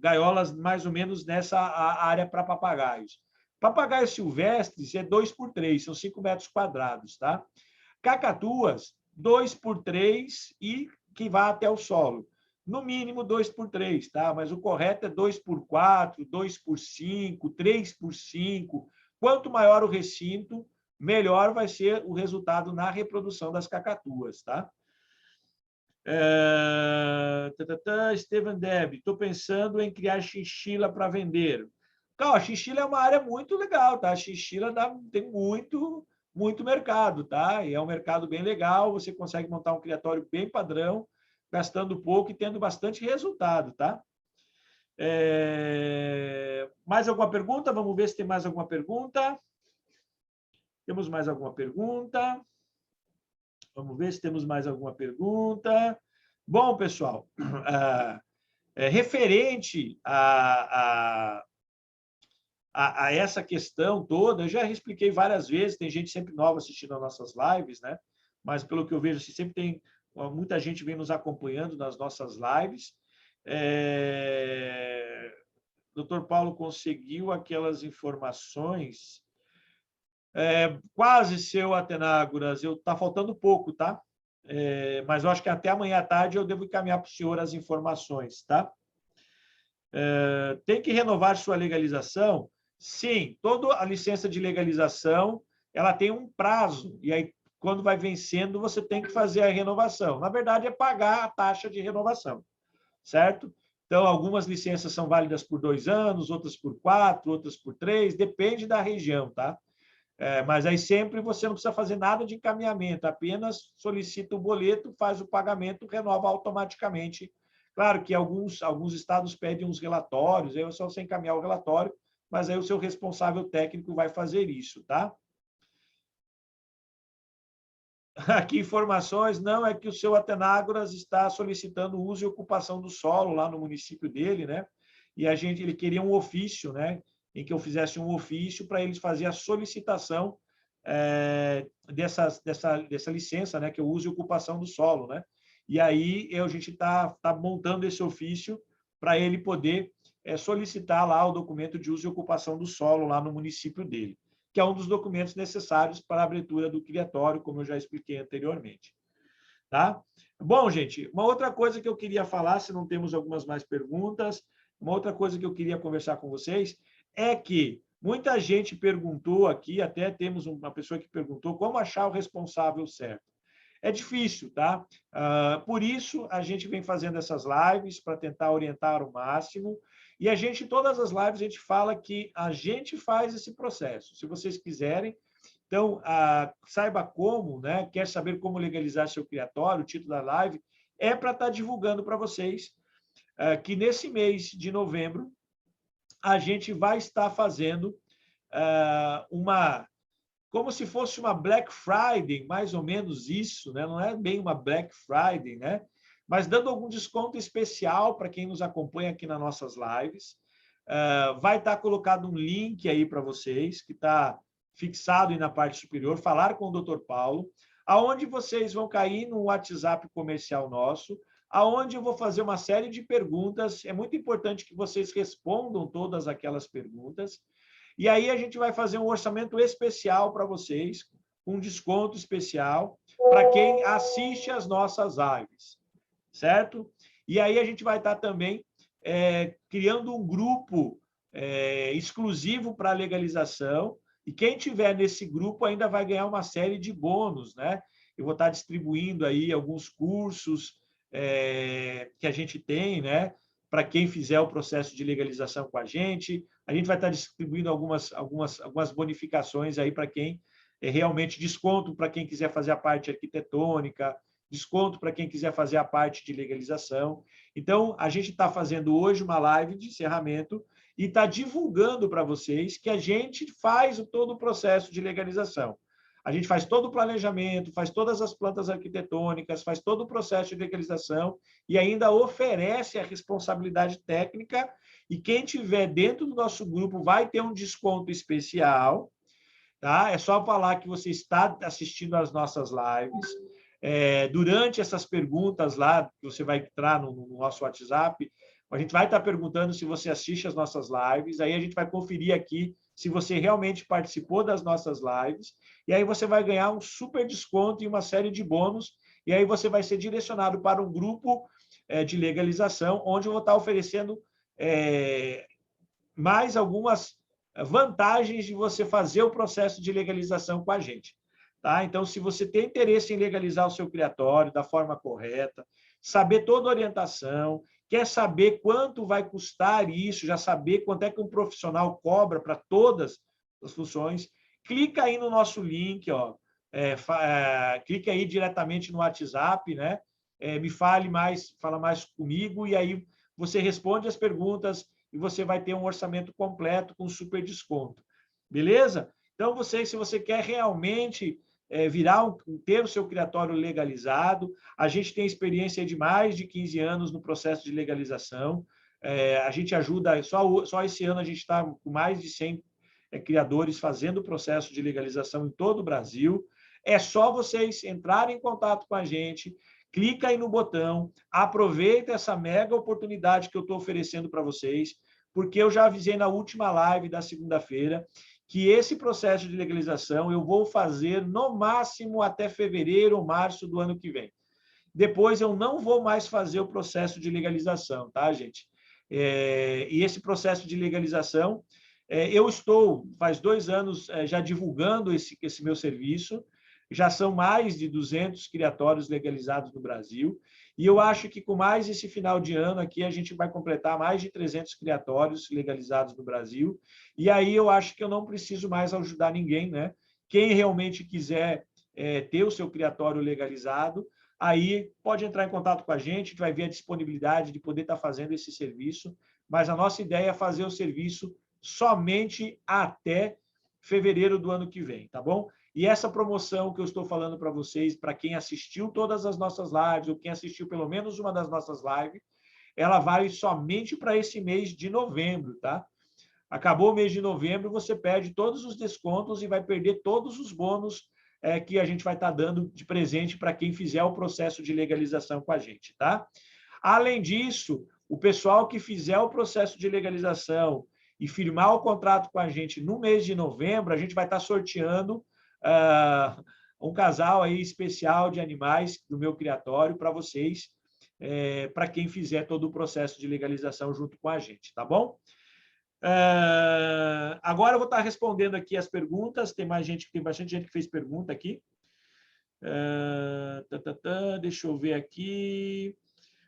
gaiolas mais ou menos nessa área para papagaios. Papagaios silvestres é 2 por 3, são 5 metros quadrados, tá? Cacatuas, 2 por 3 e que vá até o solo. No mínimo 2 por 3, tá? Mas o correto é 2 por 4, 2 por 5, 3 por 5. Quanto maior o recinto, melhor vai ser o resultado na reprodução das cacatuas, tá? Estevan Deb, estou pensando em criar chinchila para vender. Calma, chinchila é uma área muito legal, tá? Chinchila tem muito mercado, tá? E é um mercado bem legal, você consegue montar um criatório bem padrão, gastando pouco e tendo bastante resultado, tá? Mais alguma pergunta? Vamos ver se tem mais alguma pergunta. Temos mais alguma pergunta? Vamos ver se temos mais alguma pergunta. Bom, pessoal, referente a essa questão toda, eu já expliquei várias vezes, tem gente sempre nova assistindo as nossas lives, né? Mas, pelo que eu vejo, assim, sempre tem muita gente vem nos acompanhando nas nossas lives. Dr. Paulo conseguiu aquelas informações. Quase, seu Atenágoras, está faltando pouco, tá? Mas eu acho que até amanhã à tarde eu devo encaminhar para o senhor as informações, tá? Tem que renovar sua legalização? Sim, toda a licença de legalização ela tem um prazo, e aí, quando vai vencendo, você tem que fazer a renovação. Na verdade, é pagar a taxa de renovação, certo? Então, algumas licenças são válidas por 2 anos, outras por 4, outras por 3, depende da região, tá? Mas aí sempre você não precisa fazer nada de encaminhamento, apenas solicita o boleto, faz o pagamento, renova automaticamente. Claro que alguns estados pedem uns relatórios, aí é só você encaminhar o relatório, mas aí o seu responsável técnico vai fazer isso, tá? Aqui informações, não, é que o seu Atenágoras está solicitando uso e ocupação do solo lá no município dele, né? E ele queria um ofício, né? Em que eu fizesse um ofício para eles fazer a solicitação dessa licença, né? Que é o uso e ocupação do solo, né? E aí a gente está montando esse ofício para ele poder solicitar lá o documento de uso e ocupação do solo lá no município dele, que é um dos documentos necessários para a abertura do criatório, como eu já expliquei anteriormente. Tá? Bom, gente, uma outra coisa que eu queria falar, se não temos algumas mais perguntas, uma outra coisa que eu queria conversar com vocês é que muita gente perguntou aqui, até temos uma pessoa que perguntou como achar o responsável certo. É difícil, tá? Por isso, a gente vem fazendo essas lives para tentar orientar o máximo. E todas as lives, a gente fala que a gente faz esse processo. Se vocês quiserem, então, saiba como, né? Quer saber como legalizar seu criatório? O título da live é para estar divulgando para vocês que nesse mês de novembro a gente vai estar fazendo como se fosse uma Black Friday, mais ou menos isso, né? Não é bem uma Black Friday, né? Mas dando algum desconto especial para quem nos acompanha aqui nas nossas lives. Vai estar colocado um link aí para vocês, que está fixado aí na parte superior, falar com o Dr. Paulo, aonde vocês vão cair no WhatsApp comercial nosso, aonde eu vou fazer uma série de perguntas. É muito importante que vocês respondam todas aquelas perguntas. E aí a gente vai fazer um orçamento especial para vocês, um desconto especial para quem assiste às nossas lives, certo? E aí a gente vai estar também criando um grupo exclusivo para a legalização, e quem tiver nesse grupo ainda vai ganhar uma série de bônus, né? Eu vou estar distribuindo aí alguns cursos que a gente tem, né? Para quem fizer o processo de legalização com a gente vai estar distribuindo algumas bonificações aí para quem realmente, desconto para quem quiser fazer a parte arquitetônica, desconto para quem quiser fazer a parte de legalização. Então, a gente está fazendo hoje uma live de encerramento e está divulgando para vocês que a gente faz todo o processo de legalização. A gente faz todo o planejamento, faz todas as plantas arquitetônicas, faz todo o processo de legalização e ainda oferece a responsabilidade técnica, e quem tiver dentro do nosso grupo vai ter um desconto especial, tá? É só falar que você está assistindo às nossas lives. Durante essas perguntas lá, que você vai entrar no nosso WhatsApp, a gente vai estar perguntando se você assiste às nossas lives, aí a gente vai conferir aqui se você realmente participou das nossas lives, e aí você vai ganhar um super desconto e uma série de bônus, e aí você vai ser direcionado para um grupo de legalização, onde eu vou estar oferecendo mais algumas vantagens de você fazer o processo de legalização com a gente. Tá? Então, se você tem interesse em legalizar o seu criatório da forma correta, saber toda a orientação, quer saber quanto vai custar isso, já saber quanto é que um profissional cobra para todas as funções, clica aí no nosso link, ó, clica aí diretamente no WhatsApp, né? Fala mais comigo, e aí você responde as perguntas e você vai ter um orçamento completo com super desconto. Beleza? Então, se você quer realmente ter o seu criatório legalizado, a gente tem experiência de mais de 15 anos no processo de legalização. A gente ajuda, só esse ano a gente está com mais de 100 criadores fazendo o processo de legalização em todo o Brasil. É só vocês entrarem em contato com a gente, clica aí no botão, aproveita essa mega oportunidade que eu estou oferecendo para vocês, porque eu já avisei na última live da segunda-feira que esse processo de legalização eu vou fazer no máximo até fevereiro ou março do ano que vem. Depois eu não vou mais fazer o processo de legalização, tá, gente? E esse processo de legalização, eu estou, faz 2 anos, já divulgando esse meu serviço. Já são mais de 200 criatórios legalizados no Brasil, e eu acho que com mais esse final de ano aqui, a gente vai completar mais de 300 criatórios legalizados no Brasil, e aí eu acho que eu não preciso mais ajudar ninguém, né? Quem realmente quiser ter o seu criatório legalizado, aí pode entrar em contato com a gente vai ver a disponibilidade de poder estar fazendo esse serviço, mas a nossa ideia é fazer o serviço somente até fevereiro do ano que vem, tá bom? E essa promoção que eu estou falando para vocês, para quem assistiu todas as nossas lives, ou quem assistiu pelo menos uma das nossas lives, ela vale somente para esse mês de novembro, tá? Acabou o mês de novembro, você perde todos os descontos e vai perder todos os bônus que a gente vai estar dando de presente para quem fizer o processo de legalização com a gente, tá? Além disso, o pessoal que fizer o processo de legalização e firmar o contrato com a gente no mês de novembro, a gente vai estar sorteando um casal aí especial de animais do meu criatório para vocês, para quem fizer todo o processo de legalização junto com a gente, tá bom? Agora eu vou estar respondendo aqui as perguntas. Tem bastante gente que fez pergunta aqui. Deixa eu ver aqui.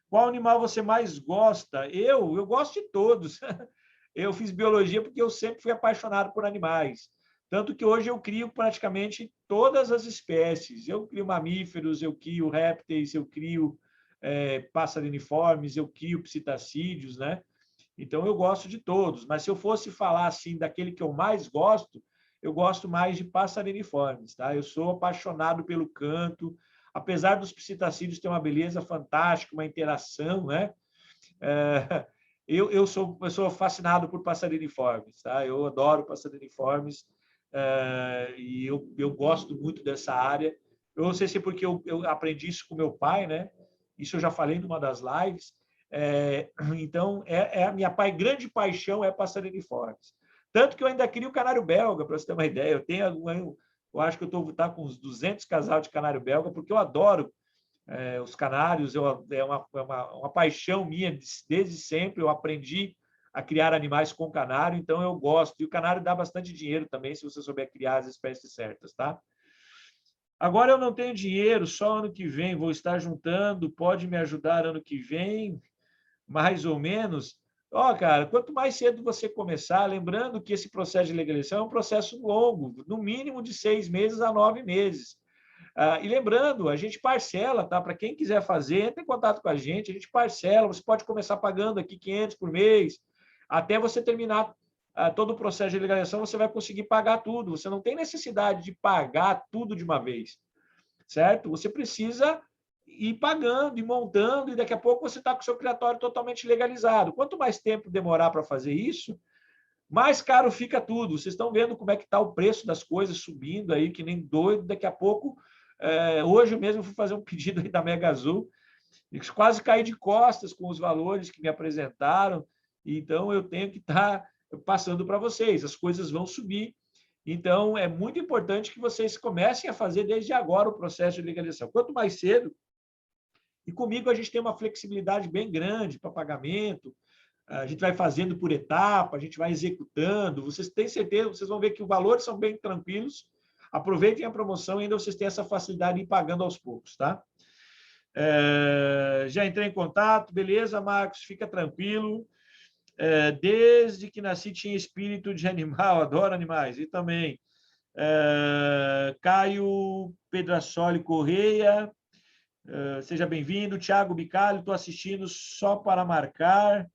Qual animal você mais gosta? Eu gosto de todos. Eu fiz biologia porque eu sempre fui apaixonado por animais. Tanto que hoje eu crio praticamente todas as espécies. Eu crio mamíferos, eu crio répteis, eu crio passeriniformes, eu crio psitacídeos, né? Então, eu gosto de todos. Mas se eu fosse falar assim daquele que eu mais gosto, eu gosto mais de passeriniformes, tá? Eu sou apaixonado pelo canto. Apesar dos psitacídeos ter uma beleza fantástica, uma interação, né? Eu sou fascinado por passeriniformes, tá? Eu adoro passeriniformes e eu gosto muito dessa área. Eu não sei se é porque eu aprendi isso com meu pai, né? Isso eu já falei numa das lives. Então, a minha grande paixão é passeriniformes. Tanto que eu ainda crio canário belga, para você ter uma ideia. Eu acho que eu estou com uns 200 casal de canário belga, porque eu adoro Os canários é uma paixão minha desde sempre. Eu aprendi a criar animais com canário, então eu gosto. E o canário dá bastante dinheiro também, se você souber criar as espécies certas, tá? Agora eu não tenho dinheiro, só ano que vem vou estar juntando. Pode me ajudar ano que vem, mais ou menos? Ó, cara, quanto mais cedo você começar, lembrando que esse processo de legalização é um processo longo, no mínimo de 6 meses a 9 meses. E lembrando, a gente parcela, tá? Para quem quiser fazer, entre em contato com a gente parcela. Você pode começar pagando aqui 500 por mês, até você terminar todo o processo de legalização, você vai conseguir pagar tudo. Você não tem necessidade de pagar tudo de uma vez, certo? Você precisa ir pagando e montando, e daqui a pouco você está com o seu criatório totalmente legalizado. Quanto mais tempo demorar para fazer isso, mais caro fica tudo. Vocês estão vendo como é que está o preço das coisas subindo aí, que nem doido. Daqui a pouco, hoje mesmo, eu fui fazer um pedido aí da Mega Azul, e quase caí de costas com os valores que me apresentaram. Então, eu tenho que estar passando para vocês. As coisas vão subir. Então, é muito importante que vocês comecem a fazer desde agora o processo de legalização. Quanto mais cedo, e comigo a gente tem uma flexibilidade bem grande para pagamento, a gente vai fazendo por etapa, a gente vai executando. Vocês têm certeza, vocês vão ver que os valores são bem tranquilos. Aproveitem a promoção e ainda vocês têm essa facilidade de ir pagando aos poucos, tá? Já entrei em contato, beleza, Marcos? Fica tranquilo. Desde que nasci tinha espírito de animal, adoro animais. E também Caio Pedrassoli Correia, seja bem-vindo. Tiago Bicalho, estou assistindo só para marcar.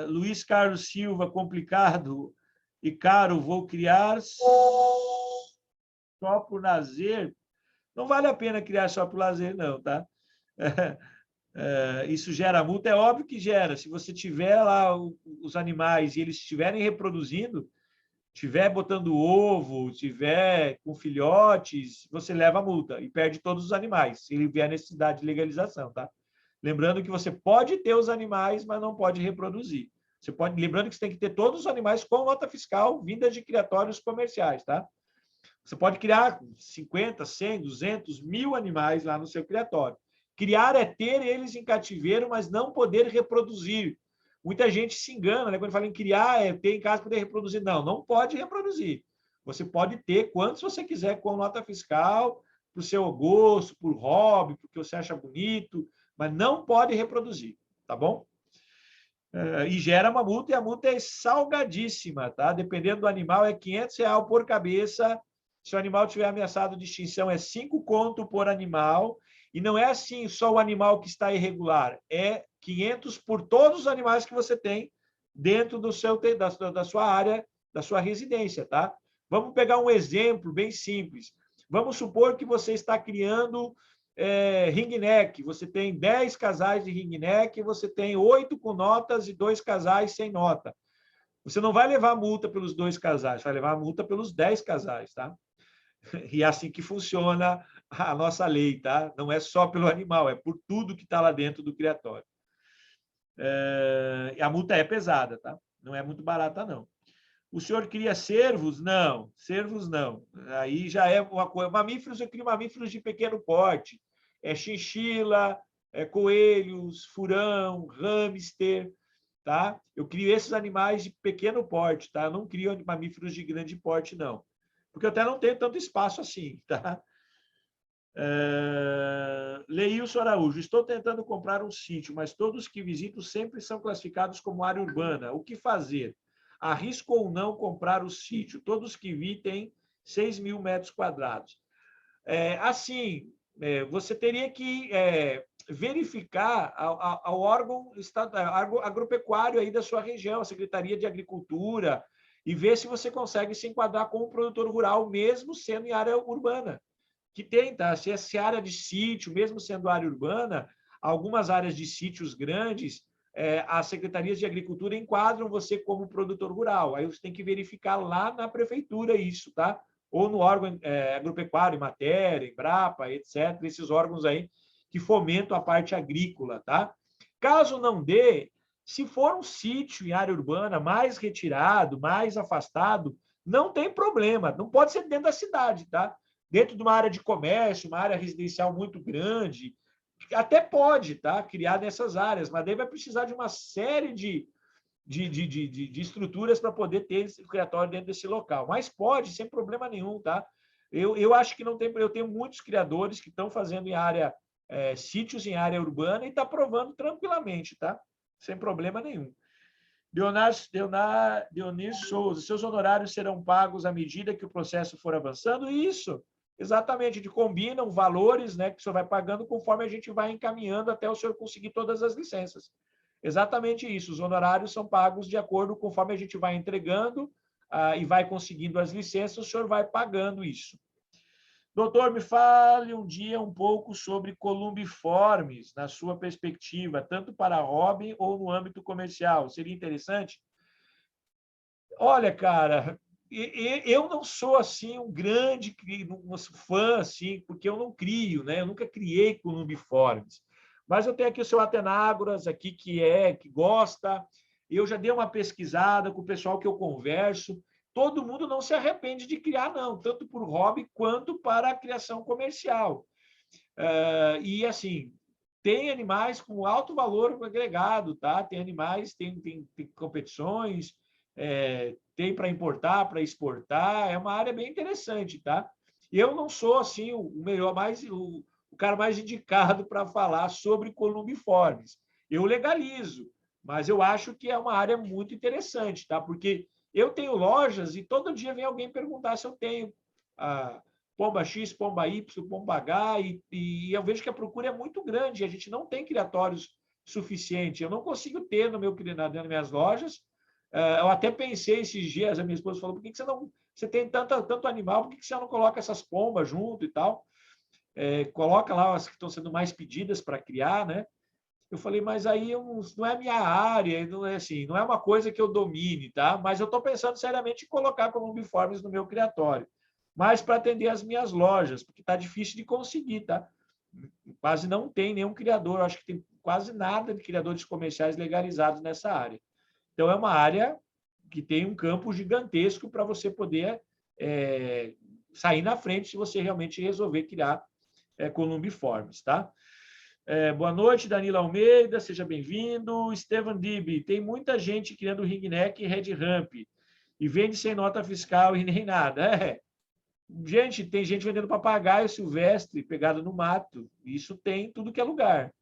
Luiz Carlos Silva, complicado e caro, vou criar só por lazer. Não vale a pena criar só por lazer, não, tá? Isso gera multa? É óbvio que gera. Se você tiver lá os animais e eles estiverem reproduzindo, estiver botando ovo, estiver com filhotes, você leva a multa e perde todos os animais, se ele vier necessidade de legalização, tá? Lembrando que você pode ter os animais, mas não pode reproduzir. Lembrando que você tem que ter todos os animais com nota fiscal vindas de criatórios comerciais, tá? Você pode criar 50, 100, 200, 1000 animais lá no seu criatório. Criar é ter eles em cativeiro, mas não poder reproduzir. Muita gente se engana, né? Quando fala em criar, é ter em casa poder reproduzir. Não, não pode reproduzir. Você pode ter quantos você quiser com nota fiscal, para o seu gosto, por hobby, porque você acha bonito, mas não pode reproduzir, tá bom? E gera uma multa, e a multa é salgadíssima, tá? Dependendo do animal, é R$500 por cabeça. Se o animal tiver ameaçado de extinção, é 5 conto por animal. E não é assim só o animal que está irregular, é 500 por todos os animais que você tem dentro da sua área, da sua residência, tá? Vamos pegar um exemplo bem simples. Vamos supor que você está criando ringneck, você tem 10 casais de ringneck, você tem 8 com notas e 2 casais sem nota. Você não vai levar multa pelos 2 casais, vai levar multa pelos 10 casais, tá? E é assim que funciona a nossa lei, tá? Não é só pelo animal, é por tudo que está lá dentro do criatório. A multa é pesada, tá? Não é muito barata, não. O senhor cria cervos? Não, cervos não. Aí já é uma coisa. Mamíferos, eu crio mamíferos de pequeno porte. Chinchila, coelhos, furão, hamster, tá? Eu crio esses animais de pequeno porte, tá? Eu não crio mamíferos de grande porte, não. Porque eu até não tenho tanto espaço assim, tá? Leilson Araújo, estou tentando comprar um sítio, mas todos que visito sempre são classificados como área urbana. O que fazer? Arrisco ou não comprar o sítio? Todos que vi têm 6.000 metros quadrados. Assim, você teria que verificar ao órgão agropecuário aí da sua região, a Secretaria de Agricultura, e ver se você consegue se enquadrar como produtor rural, mesmo sendo em área urbana. Que tem, tá? Se é área de sítio, mesmo sendo área urbana, algumas áreas de sítios grandes, as secretarias de agricultura enquadram você como produtor rural. Aí você tem que verificar lá na prefeitura isso, tá? Ou no órgão agropecuário, Imater, Embrapa, etc., esses órgãos aí que fomentam a parte agrícola, tá? Caso não dê, se for um sítio em área urbana mais retirado, mais afastado, não tem problema, não pode ser dentro da cidade, tá? dentro de uma área de comércio, uma área residencial muito grande, até pode, tá? Criar nessas áreas, mas daí vai precisar de uma série de estruturas para poder ter esse criatório dentro desse local. Mas pode, sem problema nenhum, tá? Eu acho que não tem. Eu tenho muitos criadores que estão fazendo em área, sítios em área urbana e está provando tranquilamente, tá? Sem problema nenhum. Dionísio Souza, seus honorários serão pagos à medida que o processo for avançando? Isso, exatamente, a gente combina valores, né, que o senhor vai pagando conforme a gente vai encaminhando até o senhor conseguir todas as licenças. Exatamente isso, os honorários são pagos de acordo conforme a gente vai entregando e vai conseguindo as licenças, o senhor vai pagando isso. Doutor, me fale um dia um pouco sobre columbiformes, na sua perspectiva, tanto para hobby ou no âmbito comercial. Seria interessante? Olha, cara, eu não sou assim um grande fã, assim, porque eu não crio, né? Eu nunca criei columbiformes. Mas eu tenho aqui o seu Atenágoras, aqui, que gosta. Eu já dei uma pesquisada com o pessoal que eu converso. Todo mundo não se arrepende de criar, não, tanto por hobby quanto para a criação comercial. E, assim, tem animais com alto valor agregado, tá? Tem animais, tem competições, tem para importar, para exportar, é uma área bem interessante, tá? Eu não sou, assim, o melhor, o cara mais indicado para falar sobre columbiformes. Eu legalizo, mas eu acho que é uma área muito interessante, tá? Porque eu tenho lojas e todo dia vem alguém perguntar se eu tenho pomba X, pomba Y, pomba H, e eu vejo que a procura é muito grande, a gente não tem criatórios suficientes. Eu não consigo ter nas minhas lojas. Eu até pensei esses dias, a minha esposa falou, por que você não... Você tem tanto animal, por que você não coloca essas pombas junto e tal? Coloca lá as que estão sendo mais pedidas para criar, né? Eu falei, mas aí não é minha área, não é assim, não é uma coisa que eu domine, tá? Mas eu estou pensando seriamente em colocar columbiformes no meu criatório, mas para atender as minhas lojas, porque está difícil de conseguir, tá? Quase não tem nenhum criador, acho que tem quase nada de criadores comerciais legalizados nessa área. Então, é uma área que tem um campo gigantesco para você poder sair na frente se você realmente resolver criar columbiformes, tá? Boa noite, Danilo Almeida, seja bem-vindo. Estevan Dib, tem muita gente criando ringneck e red ramp e vende sem nota fiscal e nem nada. Gente, tem gente vendendo papagaio silvestre pegado no mato. Isso tem em tudo que é lugar,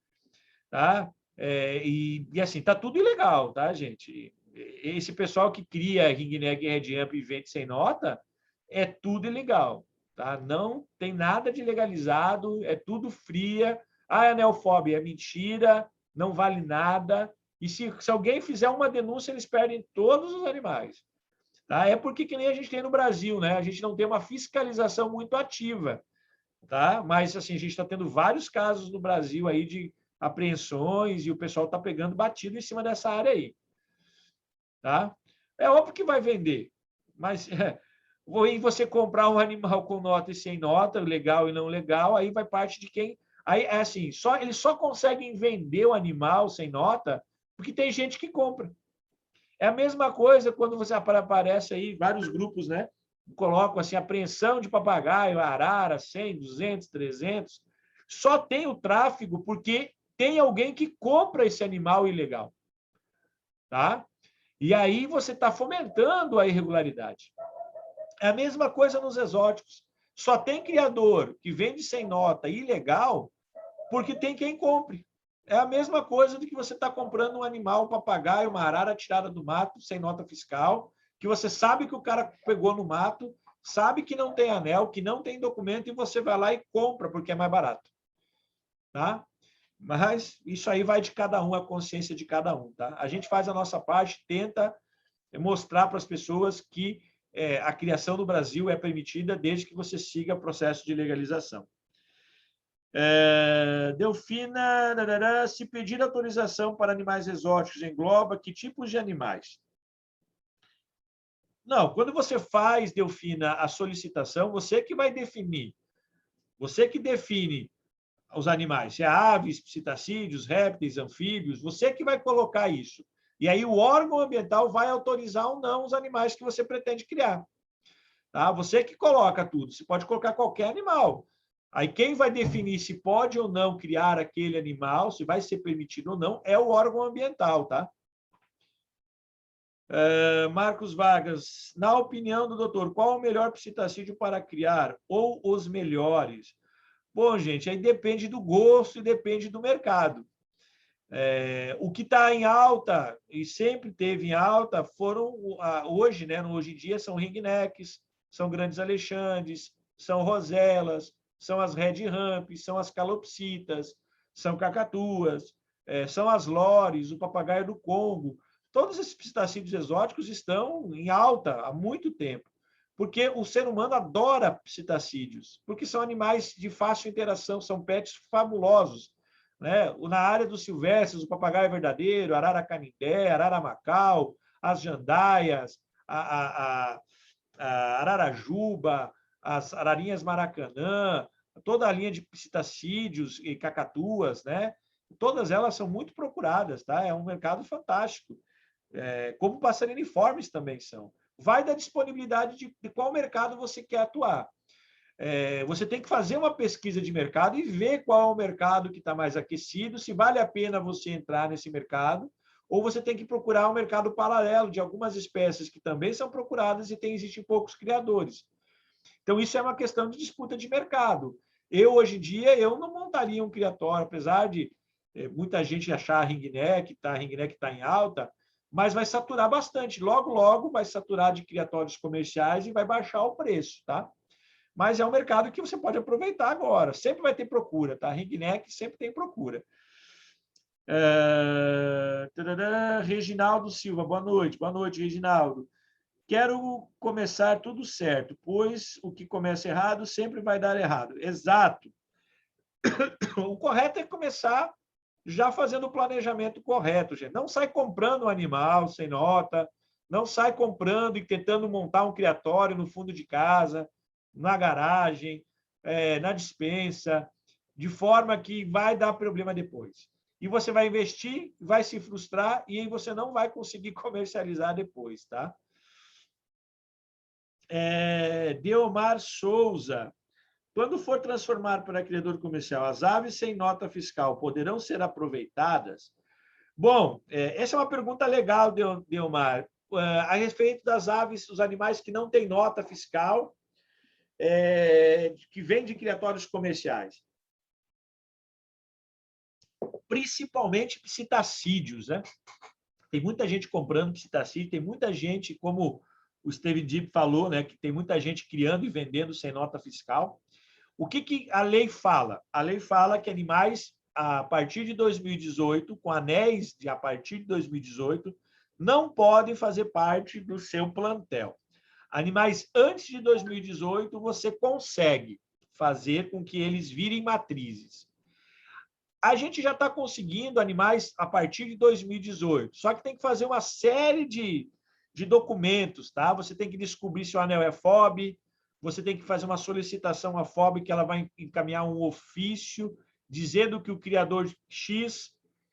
tá? E assim, tá tudo ilegal, tá, gente? Esse pessoal que cria ringneck e red ramp e vende sem nota é tudo ilegal, tá? Não tem nada de legalizado, é tudo fria. É neofobia, é mentira, não vale nada. E se alguém fizer uma denúncia, eles perdem todos os animais. Tá? É porque que nem a gente tem no Brasil, né? A gente não tem uma fiscalização muito ativa, tá? Mas assim, a gente está tendo vários casos no Brasil aí de apreensões e o pessoal está pegando batido em cima dessa área aí, tá? É óbvio que vai vender, mas você comprar um animal com nota e sem nota, legal e não legal, aí vai parte de quem. Aí é assim, eles só conseguem vender o animal sem nota porque tem gente que compra. É a mesma coisa quando você aparece aí, vários grupos, né? Colocam assim, apreensão de papagaio, arara, 100, 200, 300. Só tem o tráfego porque tem alguém que compra esse animal ilegal. Tá? E aí você está fomentando a irregularidade. É a mesma coisa nos exóticos. Só tem criador que vende sem nota ilegal porque tem quem compre. É a mesma coisa do que você está comprando um animal, um papagaio, uma arara tirada do mato, sem nota fiscal, que você sabe que o cara pegou no mato, sabe que não tem anel, que não tem documento, e você vai lá e compra, porque é mais barato. Tá? Mas isso aí vai de cada um, a consciência de cada um. Tá? A gente faz a nossa parte, tenta mostrar para as pessoas que a criação no Brasil é permitida desde que você siga o processo de legalização. Delfina, se pedir autorização para animais exóticos, engloba que tipos de animais? Não, quando você faz, Delfina, a solicitação, você que vai definir. Você que define os animais, se é aves, citacídeos, répteis, anfíbios, você que vai colocar isso. E aí o órgão ambiental vai autorizar ou não os animais que você pretende criar. Tá? Você que coloca tudo, você pode colocar qualquer animal. Aí quem vai definir se pode ou não criar aquele animal, se vai ser permitido ou não, é o órgão ambiental, tá? Marcos Vargas, na opinião do doutor, qual o melhor psitacídeo para criar ou os melhores? Bom, gente, aí depende do gosto e depende do mercado. O que está em alta e sempre teve em alta foram hoje, né? Hoje em dia são ringnecks, são grandes alexandres, são roselas, são as red ramps, são as calopsitas, são cacatuas, são as lores, o papagaio do Congo. Todos esses psitacídeos exóticos estão em alta há muito tempo, porque o ser humano adora psitacídeos, porque são animais de fácil interação, são pets fabulosos, né? Na área dos silvestres, o papagaio verdadeiro, arara canindé, arara macau, as jandaias, a ararajuba, as ararinhas maracanã, toda a linha de psitacídeos e cacatuas, né? Todas elas são muito procuradas, tá? É um mercado fantástico. Como passarinhos também são. Vai da disponibilidade de qual mercado você quer atuar. Você tem que fazer uma pesquisa de mercado e ver qual é o mercado que está mais aquecido, se vale a pena você entrar nesse mercado, ou você tem que procurar um mercado paralelo de algumas espécies que também são procuradas e existem poucos criadores. Então, isso é uma questão de disputa de mercado. Hoje em dia, eu não montaria um criatório, apesar de muita gente achar a ringneck está em alta, mas vai saturar bastante. Logo, logo, vai saturar de criatórios comerciais e vai baixar o preço, tá? Mas é um mercado que você pode aproveitar agora. Sempre vai ter procura, tá? Ringneck sempre tem procura. Reginaldo Silva, boa noite. Boa noite, Reginaldo. Quero começar tudo certo, pois o que começa errado sempre vai dar errado. Exato. O correto é começar já fazendo o planejamento correto, gente. Não sai comprando um animal sem nota, não sai comprando e tentando montar um criatório no fundo de casa, na garagem, na despensa, de forma que vai dar problema depois. E você vai investir, vai se frustrar e aí você não vai conseguir comercializar depois, tá? Deomar Souza. Quando for transformar para criador comercial, as aves sem nota fiscal poderão ser aproveitadas? Bom, essa é uma pergunta legal, Deomar. A respeito das aves, os animais que não têm nota fiscal, que vêm de criatórios comerciais. Principalmente psitacídeos, né? Tem muita gente comprando psitacídeo, tem muita gente, como o Steven Dipp falou, né, que tem muita gente criando e vendendo sem nota fiscal. O que a lei fala? A lei fala que animais, a partir de 2018, com anéis a partir de 2018, não podem fazer parte do seu plantel. Animais antes de 2018, você consegue fazer com que eles virem matrizes. A gente já está conseguindo animais a partir de 2018, só que tem que fazer uma série de documentos, tá? Você tem que descobrir se o anel é FOB, você tem que fazer uma solicitação à FOB, que ela vai encaminhar um ofício dizendo que o criador X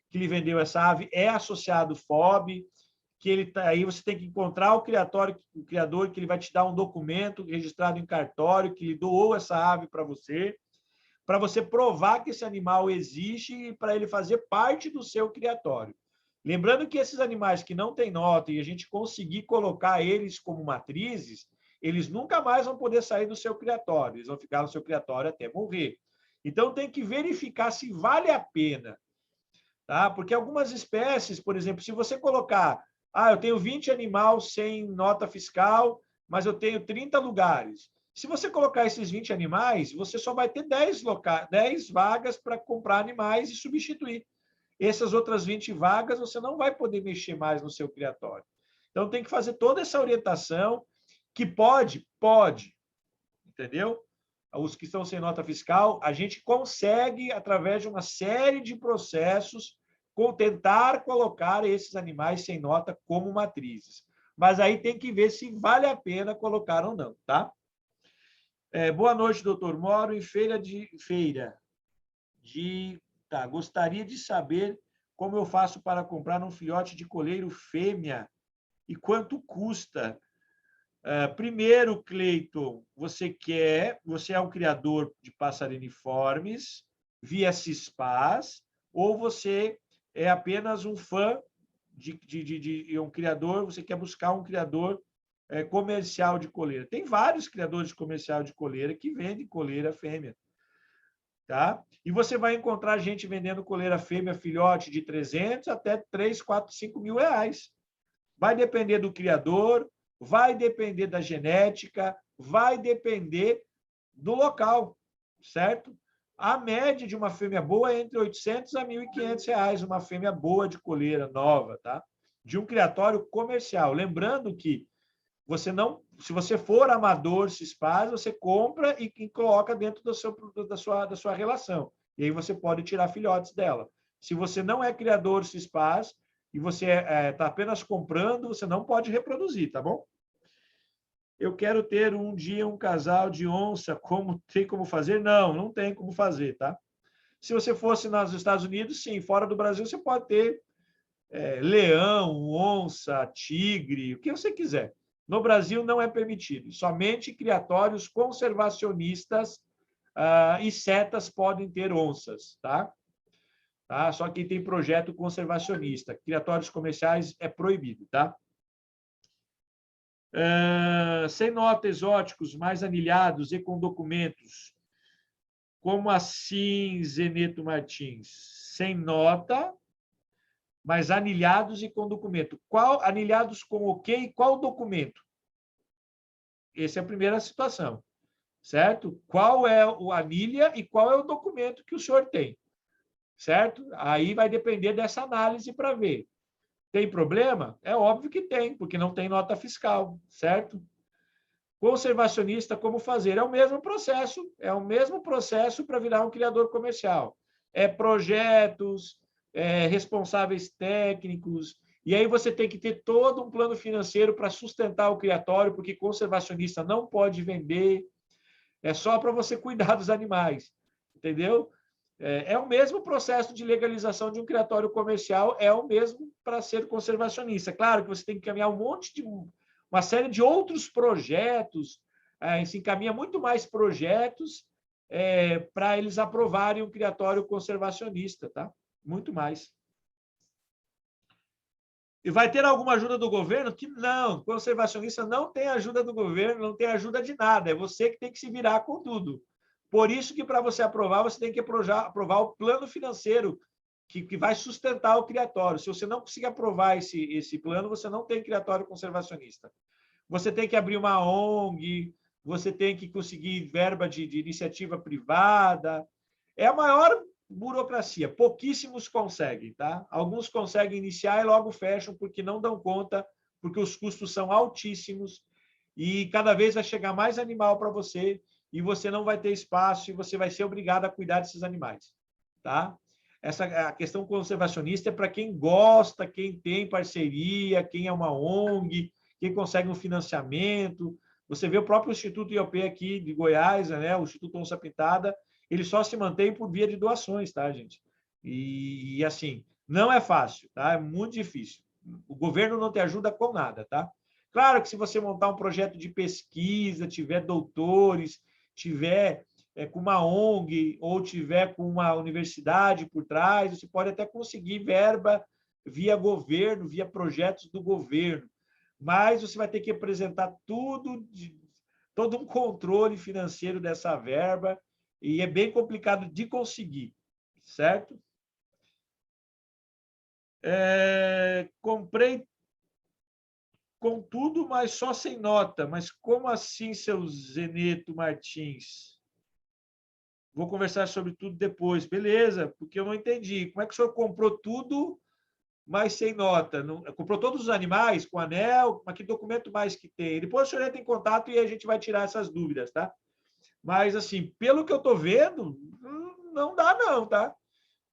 que lhe vendeu essa ave é associado FOB, que ele tá, aí você tem que encontrar o criador, que ele vai te dar um documento registrado em cartório, que lhe doou essa ave para você provar que esse animal existe e para ele fazer parte do seu criatório. Lembrando que esses animais que não têm nota e a gente conseguir colocar eles como matrizes, eles nunca mais vão poder sair do seu criatório, eles vão ficar no seu criatório até morrer. Então, tem que verificar se vale a pena. Tá? Porque algumas espécies, por exemplo, se você colocar, eu tenho 20 animais sem nota fiscal, mas eu tenho 30 lugares. Se você colocar esses 20 animais, você só vai ter 10 vagas para comprar animais e substituir. Essas outras 20 vagas, você não vai poder mexer mais no seu criatório. Então, tem que fazer toda essa orientação, que pode, entendeu? Os que estão sem nota fiscal, a gente consegue, através de uma série de processos, tentar colocar esses animais sem nota como matrizes. Mas aí tem que ver se vale a pena colocar ou não, tá? Boa noite, doutor. Moro em gostaria de saber como eu faço para comprar um filhote de coleiro fêmea e quanto custa. Primeiro, Cleiton, você é um criador de passariniformes via CISPAS, ou você é apenas um fã de um criador, você quer buscar um criador comercial de coleira. Tem vários criadores comercial de coleira que vendem coleira fêmea. Tá? E você vai encontrar gente vendendo coleira fêmea filhote de 300 até 3, 4, 5 mil reais. Vai depender do criador, vai depender da genética, vai depender do local, certo? A média de uma fêmea boa é entre 800 a 1.500 reais, uma fêmea boa de coleira nova, tá? De um criatório comercial. Lembrando que você não, se você for amador CISPAS, você compra e coloca dentro da sua relação. E aí você pode tirar filhotes dela. Se você não é criador CISPAS e você está apenas comprando, você não pode reproduzir, tá bom? Eu quero ter um dia um casal de onça, tem como fazer? Não, não tem como fazer, tá? Se você fosse nos Estados Unidos, sim, fora do Brasil, você pode ter leão, onça, tigre, o que você quiser. No Brasil não é permitido, somente criatórios conservacionistas e setas podem ter onças, tá? Só quem tem projeto conservacionista. Criatórios comerciais é proibido, tá? Sem nota, exóticos, mais anilhados e com documentos. Como assim, Zeneto Martins? Sem nota, mas anilhados e com documento. Anilhados com o quê e qual documento? Essa é a primeira situação, certo? Qual é a anilha e qual é o documento que o senhor tem, certo? Aí vai depender dessa análise para ver. Tem problema? É óbvio que tem, porque não tem nota fiscal, certo? Conservacionista, como fazer? É o mesmo processo para virar um criador comercial. Projetos, responsáveis técnicos, e aí você tem que ter todo um plano financeiro para sustentar o criatório, porque conservacionista não pode vender, é só para você cuidar dos animais, entendeu? É o mesmo processo de legalização de um criatório comercial, é o mesmo para ser conservacionista. Claro que você tem que caminhar uma série de outros projetos, se encaminha muito mais projetos para eles aprovarem um criatório conservacionista, tá? Muito mais. E vai ter alguma ajuda do governo? Que não, conservacionista não tem ajuda do governo, não tem ajuda de nada, é você que tem que se virar com tudo. Por isso que, para você aprovar, você tem que aprovar o plano financeiro que vai sustentar o criatório. Se você não conseguir aprovar esse plano, você não tem criatório conservacionista. Você tem que abrir uma ONG, você tem que conseguir verba de iniciativa privada. É a maior burocracia. Pouquíssimos conseguem, tá? Alguns conseguem iniciar e logo fecham porque não dão conta, porque os custos são altíssimos e cada vez vai chegar mais animal para você e você não vai ter espaço e você vai ser obrigado a cuidar desses animais, tá? A questão conservacionista é para quem gosta, quem tem parceria, quem é uma ONG, quem consegue um financiamento. Você vê o próprio Instituto IOP aqui de Goiás, né? O Instituto Onça Pintada, ele só se mantém por via de doações, tá, gente? E assim, não é fácil, tá? É muito difícil. O governo não te ajuda com nada, tá? Claro que se você montar um projeto de pesquisa, tiver doutores, tiver com uma ONG ou tiver com uma universidade por trás, você pode até conseguir verba via governo, via projetos do governo, mas você vai ter que apresentar todo um controle financeiro dessa verba e é bem complicado de conseguir, certo? Comprei com tudo, mas só sem nota. Mas como assim, seu Zeneto Martins? Vou conversar sobre tudo depois. Beleza, porque eu não entendi. Como é que o senhor comprou tudo, mas sem nota? Não, comprou todos os animais com anel? Mas que documento mais que tem? Depois o senhor entra em contato e a gente vai tirar essas dúvidas, tá? Mas, assim, pelo que eu estou vendo, não dá não, tá?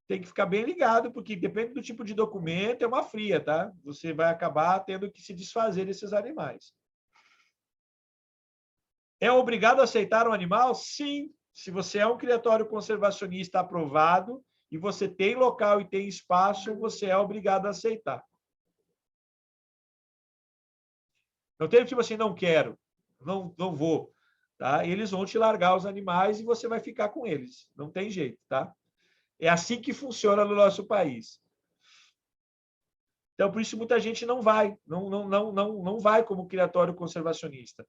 Tem que ficar bem ligado, porque depende do tipo de documento, é uma fria, tá? Você vai acabar tendo que se desfazer desses animais. É obrigado a aceitar um animal? Sim. Se você é um criatório conservacionista aprovado e você tem local e tem espaço, você é obrigado a aceitar. Não tem tipo assim, não quero. não vou. Tá? Eles vão te largar os animais e você vai ficar com eles. Não tem jeito, tá? É assim que funciona no nosso país. Então, por isso, muita gente não vai, não vai como criatório conservacionista,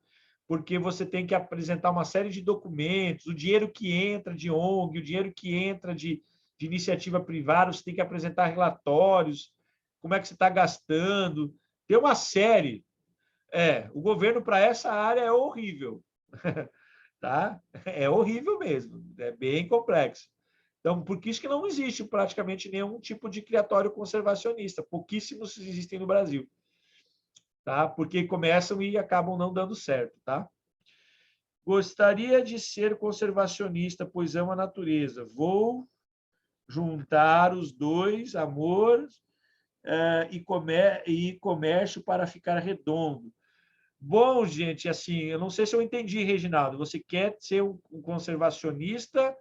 porque você tem que apresentar uma série de documentos, o dinheiro que entra de ONG, o dinheiro que entra de iniciativa privada, você tem que apresentar relatórios, como é que você está gastando. Tem uma série. O governo para essa área é horrível. Tá? É horrível mesmo, é bem complexo. Então, por isso que não existe praticamente nenhum tipo de criatório conservacionista, pouquíssimos existem no Brasil, tá? Porque começam e acabam não dando certo, tá? Gostaria de ser conservacionista, pois amo a natureza. Vou juntar os dois, amor e comércio para ficar redondo. Bom, gente, assim, eu não sei se eu entendi, Reginaldo. Você quer ser um conservacionista?